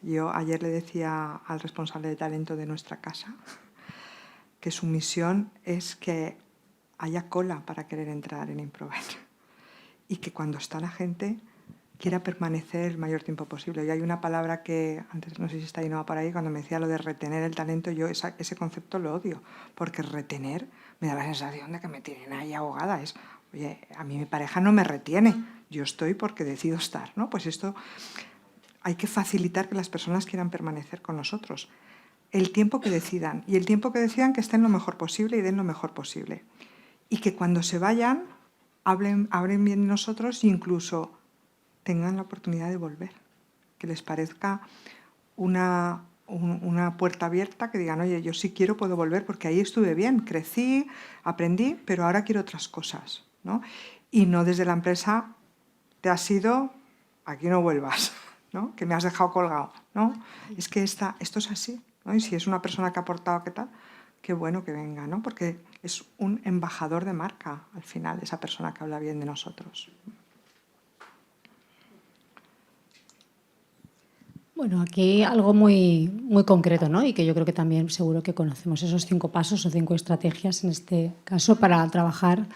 Yo ayer le decía al responsable de talento de nuestra casa que su misión es que haya cola para querer entrar en Improven y que cuando está la gente quiera permanecer el mayor tiempo posible. Y hay una palabra que, antes no sé si está ahí no por ahí, cuando me decía lo de retener el talento, yo ese concepto lo odio, porque retener me da la sensación de que me tienen ahí ahogada. Oye, a mí mi pareja no me retiene, yo estoy porque decido estar, ¿no? Pues esto hay que facilitar que las personas quieran permanecer con nosotros. El tiempo que decidan, y el tiempo que decidan que estén lo mejor posible y den lo mejor posible. Y que cuando se vayan, hablen bien de nosotros e incluso tengan la oportunidad de volver. Que les parezca una puerta abierta, que digan, oye, yo sí quiero, puedo volver, porque ahí estuve bien, crecí, aprendí, pero ahora quiero otras cosas, ¿no? Y no desde la empresa, te has ido, aquí no vuelvas, ¿no? Que me has dejado colgado, ¿no? Es que esto es así, ¿no? Y si es una persona que ha aportado, ¿qué tal? Qué bueno que venga, ¿no? Porque es un embajador de marca, al final, esa persona que habla bien de nosotros. Bueno, aquí algo muy, muy concreto, ¿no? Y que yo creo que también seguro que conocemos esos 5 pasos o 5 estrategias en este caso para trabajar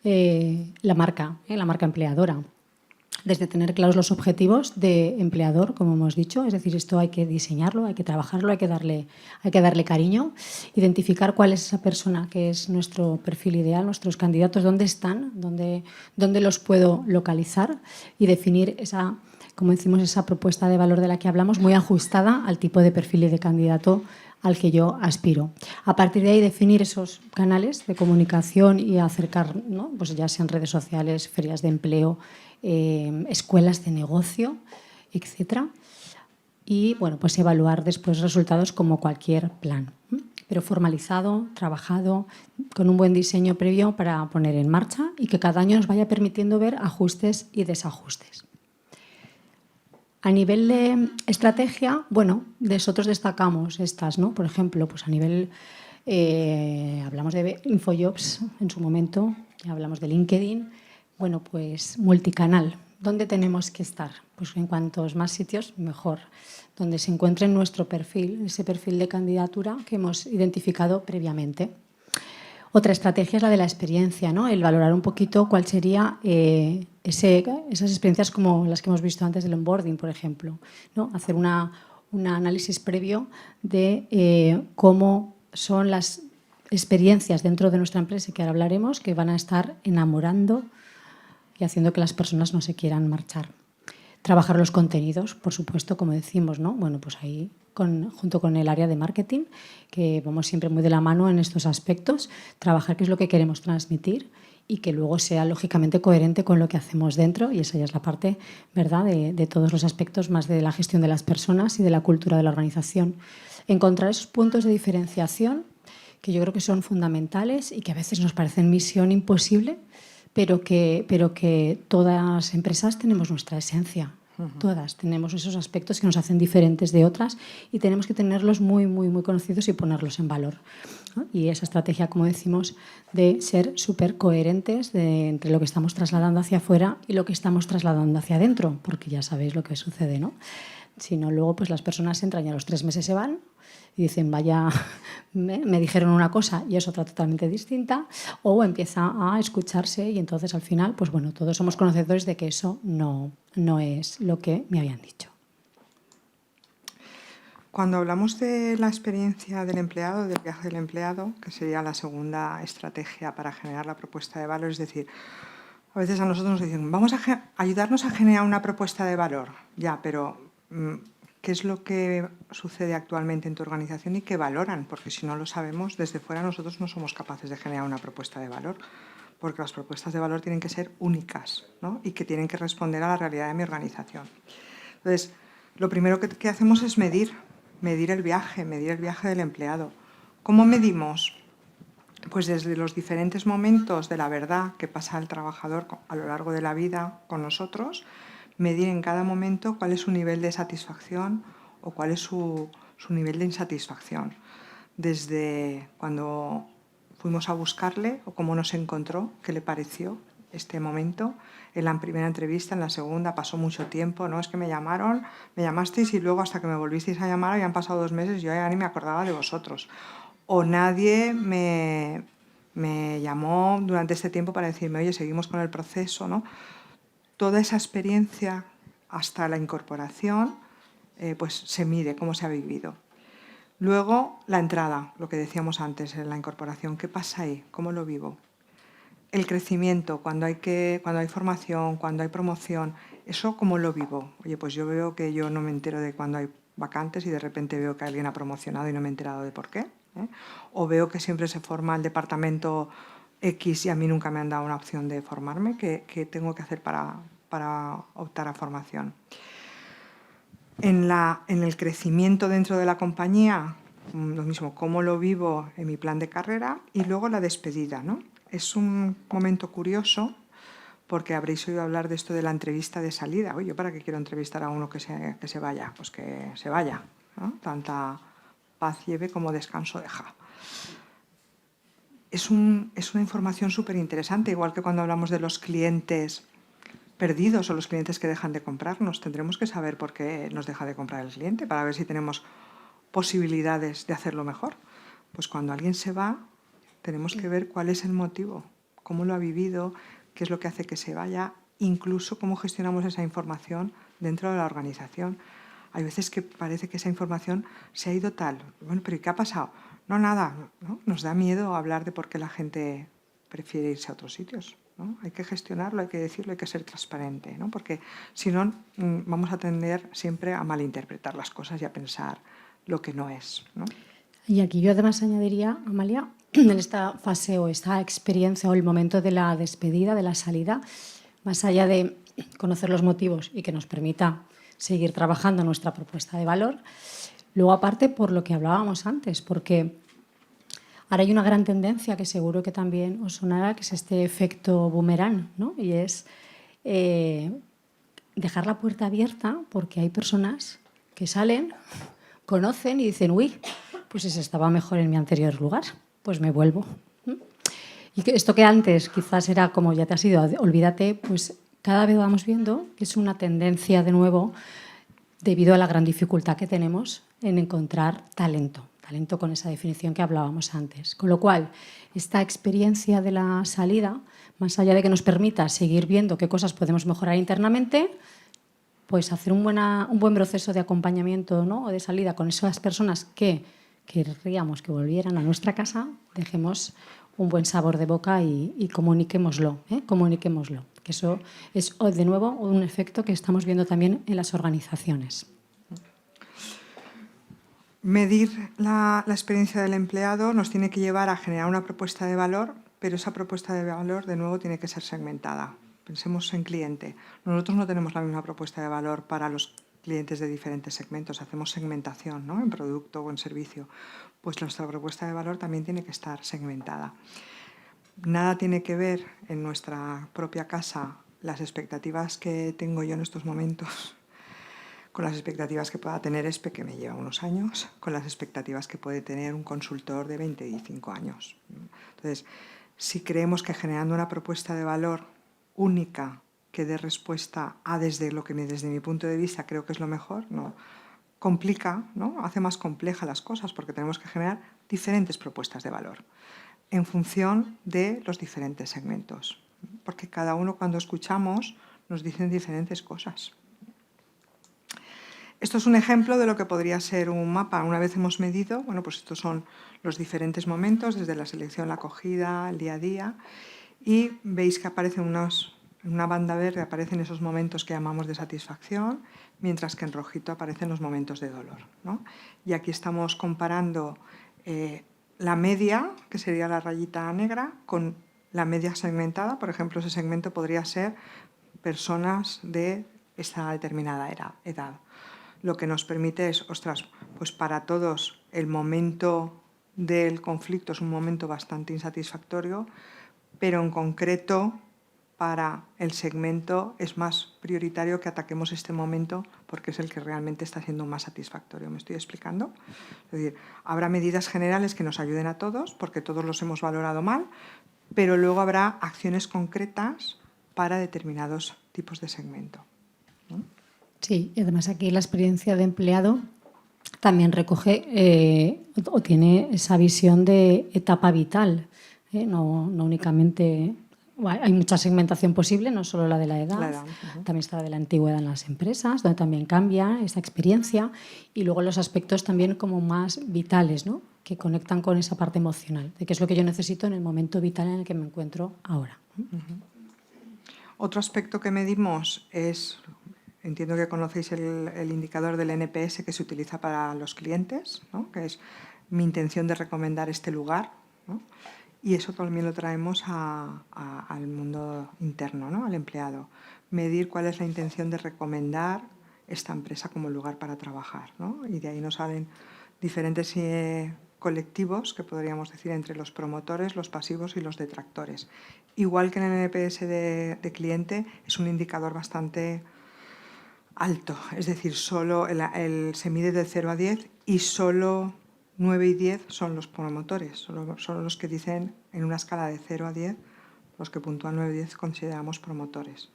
la marca empleadora. Desde tener claros los objetivos de empleador, como hemos dicho, es decir, esto hay que diseñarlo, hay que trabajarlo, hay que darle cariño, identificar cuál es esa persona que es nuestro perfil ideal, nuestros candidatos, dónde están, dónde los puedo localizar y definir esa, como decimos, esa propuesta de valor de la que hablamos, muy ajustada al tipo de perfil y de candidato al que yo aspiro. A partir de ahí, definir esos canales de comunicación y acercar, ¿no? Pues ya sean redes sociales, ferias de empleo, escuelas de negocio, etcétera. Y bueno, pues evaluar después resultados como cualquier plan, pero formalizado, trabajado, con un buen diseño previo para poner en marcha y que cada año nos vaya permitiendo ver ajustes y desajustes. A nivel de estrategia, bueno, nosotros destacamos estas, ¿no? Por ejemplo, pues a nivel, hablamos de InfoJobs en su momento, ya hablamos de LinkedIn, bueno, pues multicanal. ¿Dónde tenemos que estar? Pues en cuantos más sitios, mejor. Donde se encuentre ese perfil de candidatura que hemos identificado previamente. Otra estrategia es la de la experiencia, ¿no? El valorar un poquito cuál sería esas experiencias como las que hemos visto antes del onboarding, por ejemplo, ¿no? Hacer un análisis previo de cómo son las experiencias dentro de nuestra empresa, que ahora hablaremos, que van a estar enamorando y haciendo que las personas no se quieran marchar. Trabajar los contenidos, por supuesto, como decimos, ¿no? Bueno, pues ahí junto con el área de marketing, que vamos siempre muy de la mano en estos aspectos, trabajar qué es lo que queremos transmitir y que luego sea lógicamente coherente con lo que hacemos dentro, y esa ya es la parte, ¿verdad?, de todos los aspectos más de la gestión de las personas y de la cultura de la organización. Encontrar esos puntos de diferenciación que yo creo que son fundamentales y que a veces nos parecen misión imposible, pero que todas las empresas tenemos nuestra esencia. Todas tenemos esos aspectos que nos hacen diferentes de otras y tenemos que tenerlos muy, muy, muy conocidos y ponerlos en valor, ¿no? Y esa estrategia, como decimos, de ser súper coherentes entre lo que estamos trasladando hacia afuera y lo que estamos trasladando hacia adentro, porque ya sabéis lo que sucede, ¿no? sino luego pues las personas entran y a los 3 meses se van y dicen, vaya, me dijeron una cosa y es otra totalmente distinta, o empieza a escucharse y entonces al final, pues bueno, todos somos conocedores de que eso no es lo que me habían dicho. Cuando hablamos de la experiencia del empleado, del viaje del empleado, que sería la segunda estrategia para generar la propuesta de valor, es decir, a veces a nosotros nos dicen, vamos a ayudarnos a generar una propuesta de valor. Ya, pero ¿qué es lo que sucede actualmente en tu organización y qué valoran? Porque si no lo sabemos, desde fuera nosotros no somos capaces de generar una propuesta de valor, porque las propuestas de valor tienen que ser únicas, ¿no? Y que tienen que responder a la realidad de mi organización. Entonces, lo primero que hacemos es medir el viaje del empleado. ¿Cómo medimos? Pues desde los diferentes momentos de la verdad que pasa el trabajador a lo largo de la vida con nosotros, medir en cada momento cuál es su nivel de satisfacción o cuál es su nivel de insatisfacción. Desde cuando fuimos a buscarle o cómo nos encontró, qué le pareció este momento. En la primera entrevista, en la segunda, pasó mucho tiempo, ¿no? Es que me llamasteis y luego hasta que me volvisteis a llamar habían pasado 2 meses y yo ya ni me acordaba de vosotros. O nadie me llamó durante este tiempo para decirme, oye, seguimos con el proceso, ¿no? Toda esa experiencia hasta la incorporación, pues se mide cómo se ha vivido. Luego, la entrada, lo que decíamos antes, en la incorporación, ¿qué pasa ahí? ¿Cómo lo vivo? El crecimiento, cuando hay formación, cuando hay promoción, ¿eso cómo lo vivo? Oye, pues yo veo que yo no me entero de cuando hay vacantes y de repente veo que alguien ha promocionado y no me he enterado de por qué. O veo que siempre se forma el departamento X y a mí nunca me han dado una opción de formarme. ¿Qué tengo que hacer para optar a formación? En el crecimiento dentro de la compañía, lo mismo, cómo lo vivo en mi plan de carrera y luego la despedida, ¿no? Es un momento curioso porque habréis oído hablar de esto de la entrevista de salida. Oye, ¿yo para qué quiero entrevistar a uno que se vaya? Pues que se vaya, ¿no? Tanta paz lleve como descanso deja. Es una información súper interesante, igual que cuando hablamos de los clientes perdidos o los clientes que dejan de comprarnos. Tendremos que saber por qué nos deja de comprar el cliente para ver si tenemos posibilidades de hacerlo mejor. Pues cuando alguien se va, tenemos que ver cuál es el motivo, cómo lo ha vivido, qué es lo que hace que se vaya, incluso cómo gestionamos esa información dentro de la organización. Hay veces que parece que esa información se ha ido tal. Bueno, pero ¿y qué ha pasado? No, nada, ¿no? Nos da miedo hablar de por qué la gente prefiere irse a otros sitios, ¿no? Hay que gestionarlo, hay que decirlo, hay que ser transparente, ¿no? Porque si no, vamos a tender siempre a malinterpretar las cosas y a pensar lo que no es, ¿no? Y aquí yo además añadiría, Amalia, en esta fase o esta experiencia o el momento de la despedida, de la salida, más allá de conocer los motivos y que nos permita seguir trabajando nuestra propuesta de valor, luego aparte por lo que hablábamos antes, porque ahora hay una gran tendencia que seguro que también os sonará, que es este efecto boomerang, ¿no? Y es dejar la puerta abierta porque hay personas que salen, conocen y dicen, uy, pues ese estaba mejor en mi anterior lugar, pues me vuelvo. Y que esto que antes quizás era como ya te has ido, olvídate, pues cada vez vamos viendo que es una tendencia de nuevo debido a la gran dificultad que tenemos en encontrar talento con esa definición que hablábamos antes. Con lo cual, esta experiencia de la salida, más allá de que nos permita seguir viendo qué cosas podemos mejorar internamente, pues hacer un buen proceso de acompañamiento, ¿no? O de salida con esas personas que querríamos que volvieran a nuestra casa, dejemos un buen sabor de boca y comuniquémoslo, comuniquémoslo. Que eso es, de nuevo, un efecto que estamos viendo también en las organizaciones. Medir la experiencia del empleado nos tiene que llevar a generar una propuesta de valor, pero esa propuesta de valor, de nuevo, tiene que ser segmentada. Pensemos en cliente. Nosotros no tenemos la misma propuesta de valor para los clientes de diferentes segmentos. Hacemos segmentación, ¿no? En producto o en servicio. Pues nuestra propuesta de valor también tiene que estar segmentada. Nada tiene que ver en nuestra propia casa las expectativas que tengo yo en estos momentos con las expectativas que pueda tener ESPE, que me lleva unos años, con las expectativas que puede tener un consultor de 25 años. Entonces, si creemos que generando una propuesta de valor única que dé respuesta a desde mi punto de vista creo que es lo mejor, no complica, ¿no? Hace más complejas las cosas porque tenemos que generar diferentes propuestas de valor en función de los diferentes segmentos, porque cada uno cuando escuchamos nos dicen diferentes cosas. Esto es un ejemplo de lo que podría ser un mapa. Una vez hemos medido, bueno, pues estos son los diferentes momentos, desde la selección, la acogida, el día a día, y veis que aparecen en una banda verde aparecen esos momentos que llamamos de satisfacción, mientras que en rojito aparecen los momentos de dolor, ¿no? Y aquí estamos comparando la media, que sería la rayita negra, con la media segmentada. Por ejemplo, ese segmento podría ser personas de esta determinada edad. Lo que nos permite es, ostras, pues para todos el momento del conflicto es un momento bastante insatisfactorio, pero en concreto para el segmento es más prioritario que ataquemos este momento porque es el que realmente está siendo más satisfactorio. ¿Me estoy explicando? Es decir, habrá medidas generales que nos ayuden a todos porque todos los hemos valorado mal, pero luego habrá acciones concretas para determinados tipos de segmento, ¿no? Sí, y además aquí la experiencia de empleado también recoge o tiene esa visión de etapa vital, no únicamente. Hay mucha segmentación posible, no solo la de la edad, también está la de la antigüedad en las empresas, donde también cambia esa experiencia, y luego los aspectos también como más vitales, ¿no? Que conectan con esa parte emocional, de qué es lo que yo necesito en el momento vital en el que me encuentro ahora. Otro aspecto que medimos es, entiendo que conocéis el indicador del NPS que se utiliza para los clientes, ¿no? Que es mi intención de recomendar este lugar, ¿no? Y eso también lo traemos al mundo interno, ¿no? Al empleado. Medir cuál es la intención de recomendar esta empresa como lugar para trabajar, ¿no? Y de ahí nos salen diferentes colectivos que podríamos decir entre los promotores, los pasivos y los detractores. Igual que en el NPS de cliente es un indicador bastante alto, es decir, solo se mide de 0 a 10 y solo 9 y 10 son los promotores, son los que dicen en una escala de 0 a 10, los que puntúan 9 y 10 consideramos promotores.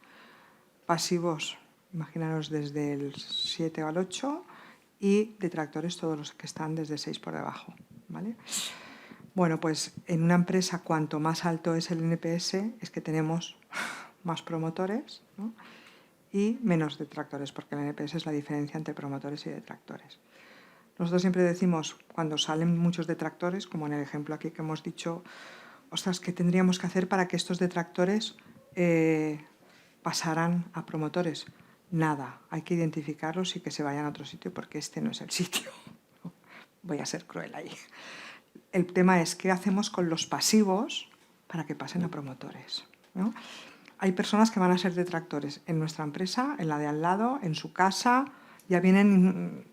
Pasivos, imaginaros desde el 7 al 8 y detractores todos los que están desde 6 por debajo, ¿vale? Bueno, pues en una empresa cuanto más alto es el NPS es que tenemos más promotores, ¿no? Y menos detractores, porque el NPS es la diferencia entre promotores y detractores. Nosotros siempre decimos, cuando salen muchos detractores, como en el ejemplo aquí que hemos dicho, ostras, ¿qué tendríamos que hacer para que estos detractores pasaran a promotores? Nada, hay que identificarlos y que se vayan a otro sitio porque este no es el sitio. Voy a ser cruel ahí. El tema es qué hacemos con los pasivos para que pasen a promotores, ¿no? Hay personas que van a ser detractores en nuestra empresa, en la de al lado, en su casa, ya vienen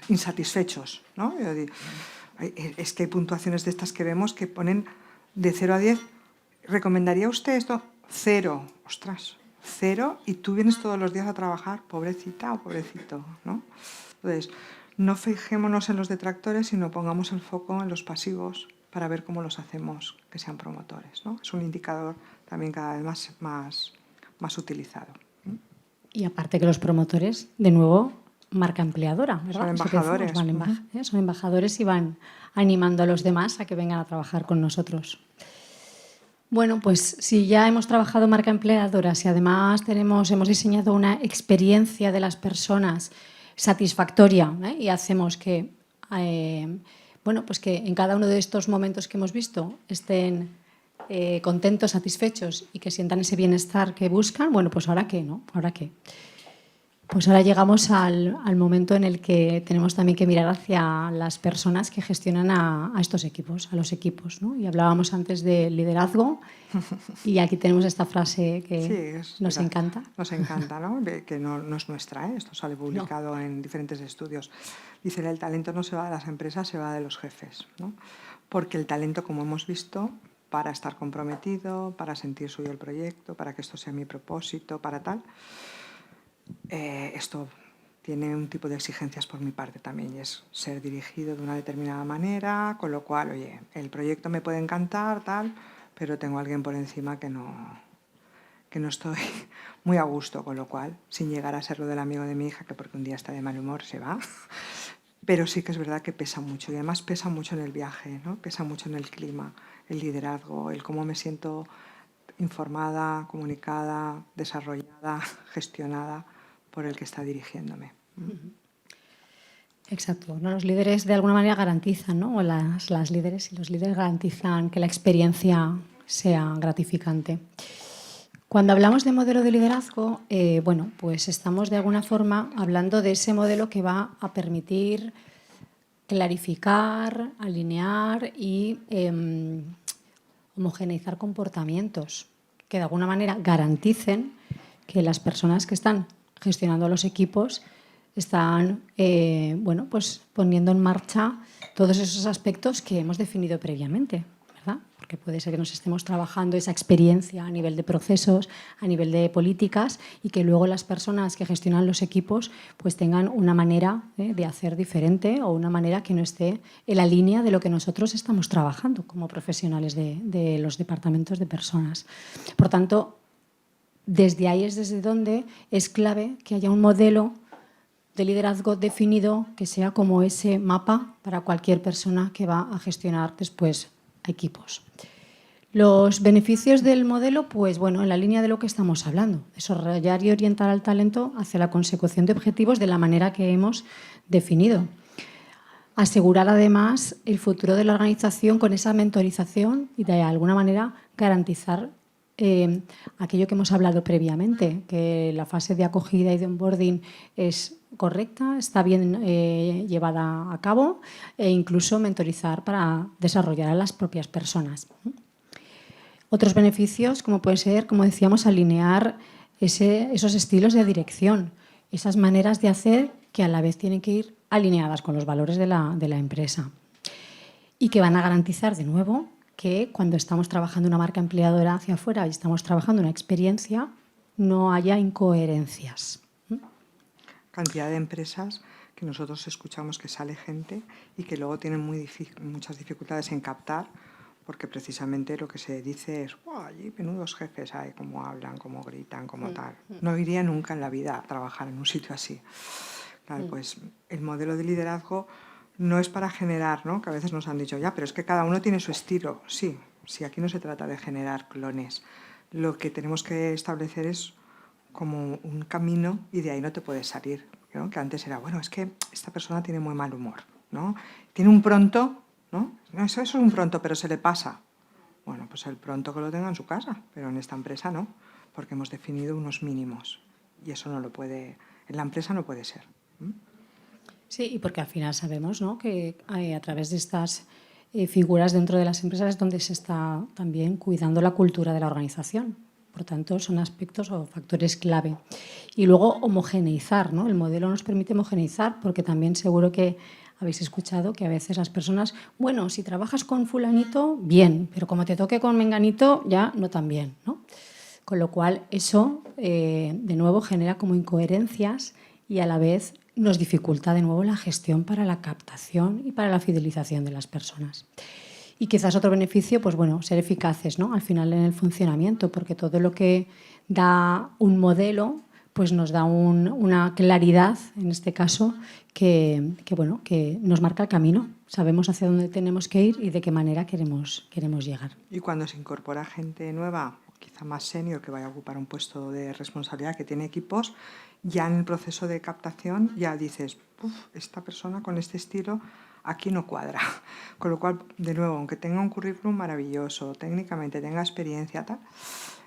insatisfechos, ¿no? Es que hay puntuaciones de estas que vemos que ponen de 0 a 10. ¿Recomendaría usted esto? 0. Ostras, 0 y tú vienes todos los días a trabajar, pobrecita o pobrecito, ¿no? Entonces, no fijémonos en los detractores, sino pongamos el foco en los pasivos para ver cómo los hacemos que sean promotores, ¿no? Es un indicador también cada vez más utilizado. Y aparte que los promotores, de nuevo, marca empleadora, ¿verdad? Son embajadores. Son embajadores y van animando a los demás a que vengan a trabajar con nosotros. Bueno, pues si ya hemos trabajado marca empleadora, si además hemos diseñado una experiencia de las personas satisfactoria, y hacemos que, pues que en cada uno de estos momentos que hemos visto estén contentos, satisfechos y que sientan ese bienestar que buscan, bueno, pues ¿ahora qué, no? ¿Ahora qué? Pues ahora llegamos al momento en el que tenemos también que mirar hacia las personas que gestionan a estos equipos, a los equipos, ¿no? Y hablábamos antes de liderazgo y aquí tenemos esta frase que nos encanta. Nos encanta, ¿no? Que no es nuestra, ¿eh? Esto sale publicado en diferentes estudios. Dice, el talento no se va de las empresas, se va de los jefes, ¿no? Porque el talento, como hemos visto, para estar comprometido, para sentir suyo el proyecto, para que esto sea mi propósito, para tal, esto tiene un tipo de exigencias por mi parte también y es ser dirigido de una determinada manera, con lo cual, oye, el proyecto me puede encantar, tal, pero tengo a alguien por encima que no estoy muy a gusto, con lo cual, sin llegar a ser lo del amigo de mi hija, que porque un día está de mal humor se va, pero sí que es verdad que pesa mucho, y además pesa mucho en el viaje, ¿no? Pesa mucho en el clima, el liderazgo, el cómo me siento informada, comunicada, desarrollada, gestionada por el que está dirigiéndome. Exacto. ¿No? Los líderes de alguna manera garantizan, ¿no? O las líderes y los líderes garantizan que la experiencia sea gratificante. Cuando hablamos de modelo de liderazgo, bueno, pues estamos de alguna forma hablando de ese modelo que va a permitir clarificar, alinear y homogeneizar comportamientos que de alguna manera garanticen que las personas que están gestionando los equipos están bueno, pues poniendo en marcha todos esos aspectos que hemos definido previamente, ¿verdad? Porque puede ser que nos estemos trabajando esa experiencia a nivel de procesos, a nivel de políticas, y que luego las personas que gestionan los equipos pues tengan una manera de hacer diferente, o una manera que no esté en la línea de lo que nosotros estamos trabajando como profesionales de los departamentos de personas. Por tanto, desde ahí es desde donde es clave que haya un modelo de liderazgo definido que sea como ese mapa para cualquier persona que va a gestionar después equipos. Los beneficios del modelo, pues bueno, en la línea de lo que estamos hablando, desarrollar y orientar al talento hacia la consecución de objetivos de la manera que hemos definido. Asegurar además el futuro de la organización con esa mentorización y de alguna manera garantizar aquello que hemos hablado previamente, que la fase de acogida y de onboarding es correcta, está bien llevada a cabo, e incluso mentorizar para desarrollar a las propias personas. Otros beneficios, como puede ser, como decíamos, alinear esos estilos de dirección, esas maneras de hacer que a la vez tienen que ir alineadas con los valores de la empresa, y que van a garantizar de nuevo que cuando estamos trabajando una marca empleadora hacia afuera y estamos trabajando una experiencia, no haya incoherencias. Cantidad de empresas que nosotros escuchamos que sale gente y que luego tienen muchas dificultades en captar, porque precisamente lo que se dice es: wow, allí menudos jefes hay, cómo hablan, cómo gritan, cómo tal. No iría nunca en la vida a trabajar en un sitio así. Claro, pues el modelo de liderazgo no es para generar, ¿no? Que a veces nos han dicho, ya, pero es que cada uno tiene su estilo. Sí, aquí no se trata de generar clones. Lo que tenemos que establecer es como un camino, y de ahí no te puedes salir, ¿no? Que antes era, bueno, es que esta persona tiene muy mal humor, ¿no? Tiene un pronto, ¿no? Eso es un pronto, pero se le pasa. Bueno, pues el pronto que lo tenga en su casa, pero en esta empresa no, porque hemos definido unos mínimos, y eso no lo puede, en la empresa no puede ser. Sí, y porque al final sabemos, ¿no?, que a través de estas figuras dentro de las empresas es donde se está también cuidando la cultura de la organización. Por tanto, son aspectos o factores clave. Y luego homogeneizar, ¿no? El modelo nos permite homogeneizar, porque también seguro que habéis escuchado que a veces las personas, bueno, si trabajas con fulanito, bien, pero como te toque con menganito, ya no tan bien, ¿no? Con lo cual, eso, de nuevo, genera como incoherencias, y a la vez nos dificulta de nuevo la gestión para la captación y para la fidelización de las personas. Y quizás otro beneficio, pues bueno, ser eficaces, ¿no?, al final en el funcionamiento, porque todo lo que da un modelo pues nos da una claridad, en este caso, que nos marca el camino. Sabemos hacia dónde tenemos que ir y de qué manera queremos llegar. Y cuando se incorpora gente nueva, quizá más senior, que vaya a ocupar un puesto de responsabilidad, que tiene equipos, ya en el proceso de captación ya dices, esta persona con este estilo aquí no cuadra. Con lo cual, de nuevo, aunque tenga un currículum maravilloso, técnicamente tenga experiencia, tal,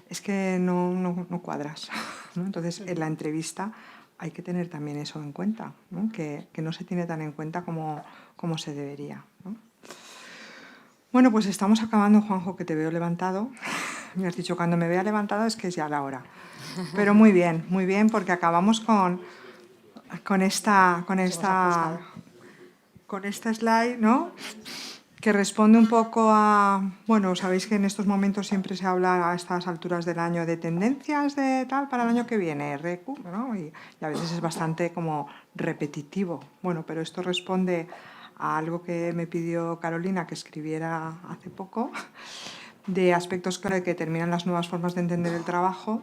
es que no cuadras, ¿no? Entonces, en la entrevista hay que tener también eso en cuenta, ¿no? Que no se tiene tan en cuenta como se debería, ¿no? Bueno, pues estamos acabando, Juanjo, que te veo levantado. Me has dicho, cuando me vea levantado es que es ya la hora. Pero muy bien, porque acabamos con esta slide, ¿no?, que responde un poco a... Bueno, sabéis que en estos momentos siempre se habla a estas alturas del año de tendencias de tal para el año que viene, RQ, ¿no? Y a veces es bastante como repetitivo. Bueno, pero esto responde a algo que me pidió Carolina que escribiera hace poco, de aspectos que determinan las nuevas formas de entender el trabajo,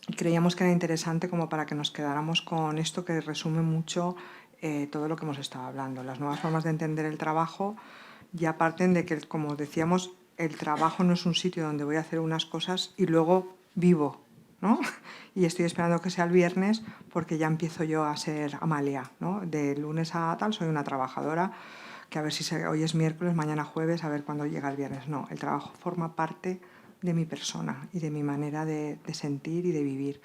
Y creíamos que era interesante como para que nos quedáramos con esto que resume mucho todo lo que hemos estado hablando. Las nuevas formas de entender el trabajo ya parten de que, como decíamos, el trabajo no es un sitio donde voy a hacer unas cosas y luego vivo, ¿no? Y estoy esperando que sea el viernes porque ya empiezo yo a ser Amalia, ¿no? De lunes a tal soy una trabajadora que a ver si hoy es miércoles, mañana jueves, a ver cuándo llega el viernes. No, el trabajo forma parte de mi persona y de mi manera de sentir y de vivir.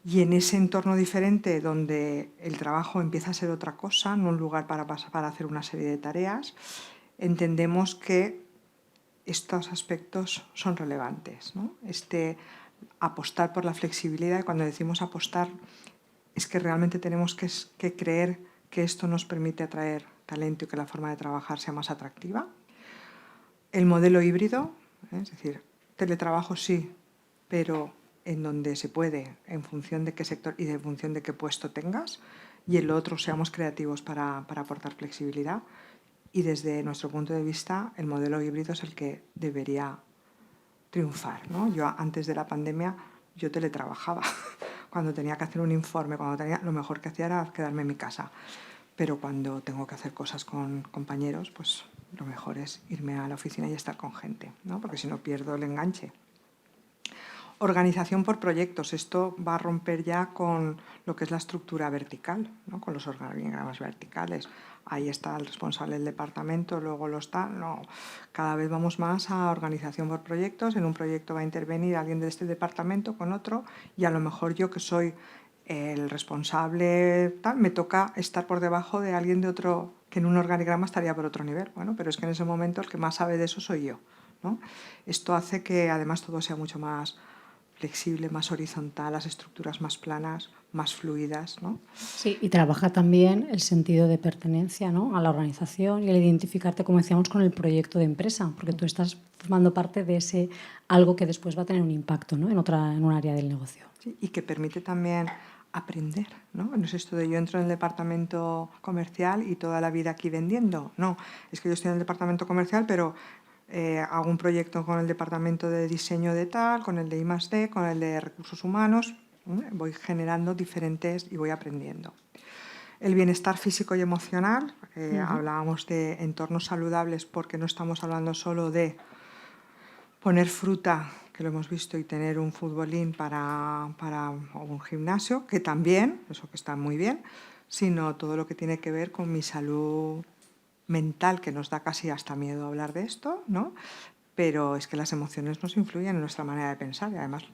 Y en ese entorno diferente donde el trabajo empieza a ser otra cosa, no un lugar para hacer una serie de tareas, entendemos que estos aspectos son relevantes, ¿no? Apostar por la flexibilidad, y cuando decimos apostar es que realmente tenemos que creer que esto nos permite atraer talento y que la forma de trabajar sea más atractiva. El modelo híbrido, es decir, teletrabajo sí, pero en donde se puede, en función de qué sector y en función de qué puesto tengas, y en lo otro seamos creativos para aportar flexibilidad. Y desde nuestro punto de vista, el modelo híbrido es el que debería triunfar, ¿no? Yo antes de la pandemia, yo teletrabajaba. Cuando tenía que hacer un informe, lo mejor que hacía era quedarme en mi casa. Pero cuando tengo que hacer cosas con compañeros, pues lo mejor es irme a la oficina y estar con gente, ¿no? Porque si no pierdo el enganche. Organización por proyectos. Esto va a romper ya con lo que es la estructura vertical, ¿no? Con los organigramas verticales. Ahí está el responsable del departamento, luego lo está. No, cada vez vamos más a organización por proyectos. En un proyecto va a intervenir alguien de este departamento con otro y a lo mejor yo, que soy el responsable, tal, me toca estar por debajo de alguien de otro, que en un organigrama estaría por otro nivel. Bueno, pero es que en ese momento el que más sabe de eso soy yo, ¿no? Esto hace que además todo sea mucho más flexible, más horizontal, las estructuras más planas, más fluidas, ¿no? Sí, y trabaja también el sentido de pertenencia, ¿no?, a la organización y el identificarte, como decíamos, con el proyecto de empresa, porque tú estás formando parte de ese algo que después va a tener un impacto, ¿no?, en un área del negocio. Sí, y que permite también aprender, ¿no? No es esto de yo entro en el departamento comercial y toda la vida aquí vendiendo. No, es que yo estoy en el departamento comercial, pero hago un proyecto con el departamento de diseño de tal, con el de I+D, con el de recursos humanos, voy generando diferentes y voy aprendiendo. El bienestar físico y emocional, hablábamos de entornos saludables porque no estamos hablando solo de poner fruta, que lo hemos visto, y tener un futbolín o un gimnasio, que también, eso que está muy bien, sino todo lo que tiene que ver con mi salud mental, que nos da casi hasta miedo hablar de esto, ¿no? Pero es que las emociones nos influyen en nuestra manera de pensar y además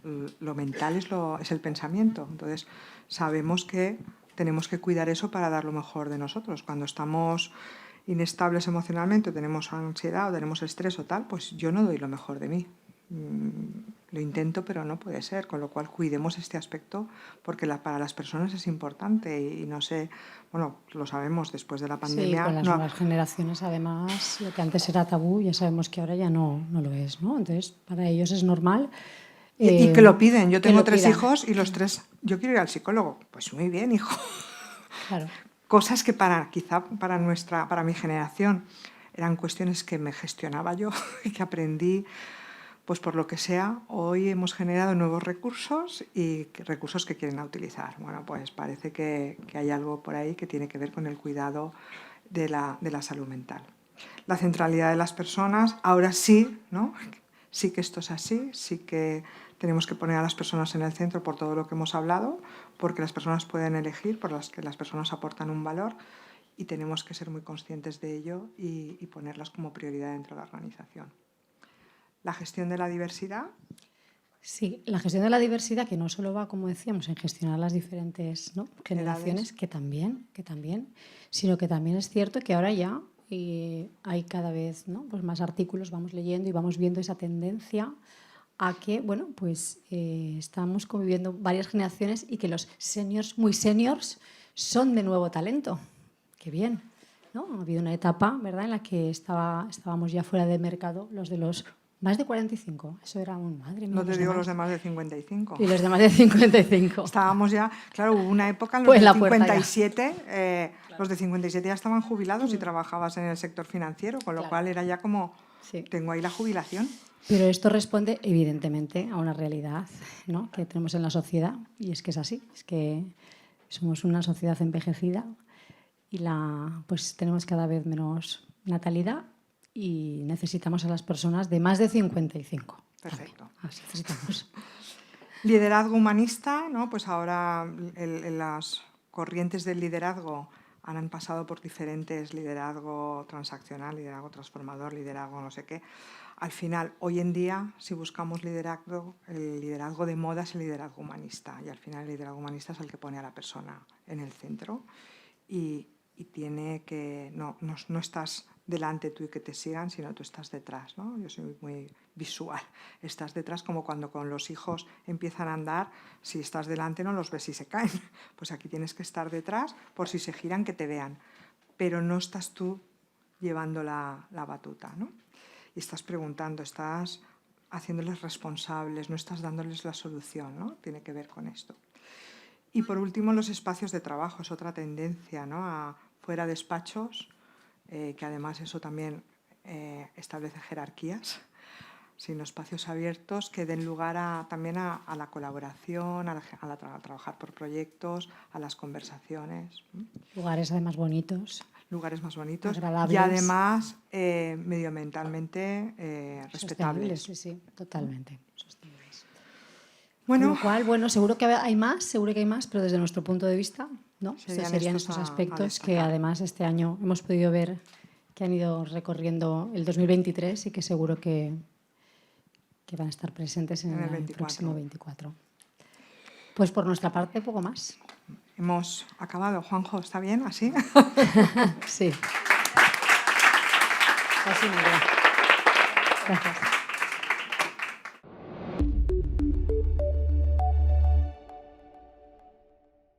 lo mental es el pensamiento. Entonces sabemos que tenemos que cuidar eso para dar lo mejor de nosotros. Cuando estamos inestables emocionalmente, tenemos ansiedad o tenemos estrés o tal, pues yo no doy lo mejor de mí. Lo intento, pero no puede ser, con lo cual cuidemos este aspecto porque para las personas es importante y no sé, bueno, lo sabemos después de la pandemia. Sí, con las nuevas generaciones, además, lo que antes era tabú, ya sabemos que ahora ya no lo es, ¿no? Entonces, para ellos es normal. Y que lo piden. Yo tengo 3 hijos y los 3, yo quiero ir al psicólogo. Pues muy bien, hijo. Claro. Cosas que quizá para mi generación eran cuestiones que me gestionaba yo y que aprendí, pues por lo que sea, hoy hemos generado nuevos recursos y recursos que quieren utilizar. Bueno, pues parece que hay algo por ahí que tiene que ver con el cuidado de la salud mental. La centralidad de las personas, ahora sí, ¿no? Sí que esto es así, sí que tenemos que poner a las personas en el centro por todo lo que hemos hablado, porque las personas pueden elegir, por las que las personas aportan un valor y tenemos que ser muy conscientes de ello y ponerlas como prioridad dentro de la organización. La gestión de la diversidad. Sí, la gestión de la diversidad, que no solo va, como decíamos, en gestionar las diferentes, ¿no?, generaciones, que también, sino que también es cierto que ahora ya hay cada vez, ¿no?, pues más artículos, vamos leyendo y vamos viendo esa tendencia a que, bueno, pues estamos conviviendo varias generaciones y que los seniors, muy seniors, son de nuevo talento. Qué bien, ¿no? Ha habido una etapa, ¿verdad?, en la que estábamos ya fuera de mercado los de los más de 45. Eso era un madre mía. No te digo los de más de 55. Y los de más de 55. Estábamos ya, claro, hubo una época en los Pues de la 57, los de 57 ya estaban jubilados y trabajabas en el sector financiero, con lo cual era ya como, tengo ahí la jubilación. Pero esto responde, evidentemente, a una realidad, ¿no?, que tenemos en la sociedad, y es que es así, es que somos una sociedad envejecida y pues tenemos cada vez menos natalidad y necesitamos a las personas de más de 55. Perfecto. Las necesitamos. Liderazgo humanista, ¿no? Pues ahora las corrientes del liderazgo han pasado por diferentes: liderazgo transaccional, liderazgo transformador, liderazgo no sé qué. Al final, hoy en día, si buscamos liderazgo, el liderazgo de moda es el liderazgo humanista, y al final el liderazgo humanista es el que pone a la persona en el centro y tiene que, no estás delante tú y que te sigan, sino tú estás detrás, ¿no? Yo soy muy visual. Estás detrás, como cuando con los hijos empiezan a andar, si estás delante no los ves y se caen. Pues aquí tienes que estar detrás por si se giran, que te vean. Pero no estás tú llevando la batuta, ¿no? Y estás preguntando, estás haciéndoles responsables, no estás dándoles la solución, ¿no? Tiene que ver con esto. Y por último, los espacios de trabajo es otra tendencia, ¿no? Fuera despachos, que además eso también establece jerarquías, sino espacios abiertos que den lugar también a la colaboración, a trabajar por proyectos, a las conversaciones. Lugares además bonitos. Lugares más bonitos agradables. Y además medioambientalmente respetables. Sí, totalmente. Sostenibles. Bueno, Con lo cual, bueno, seguro que hay más, pero desde nuestro punto de vista, ¿no? Serían estos estos a aspectos que destacar. además este año hemos podido ver que han ido recorriendo el 2023 y que seguro que van a estar presentes en el próximo 24. Pues por nuestra parte, poco más. Hemos acabado. Juanjo, ¿está bien así? Sí. Casi nada. Gracias.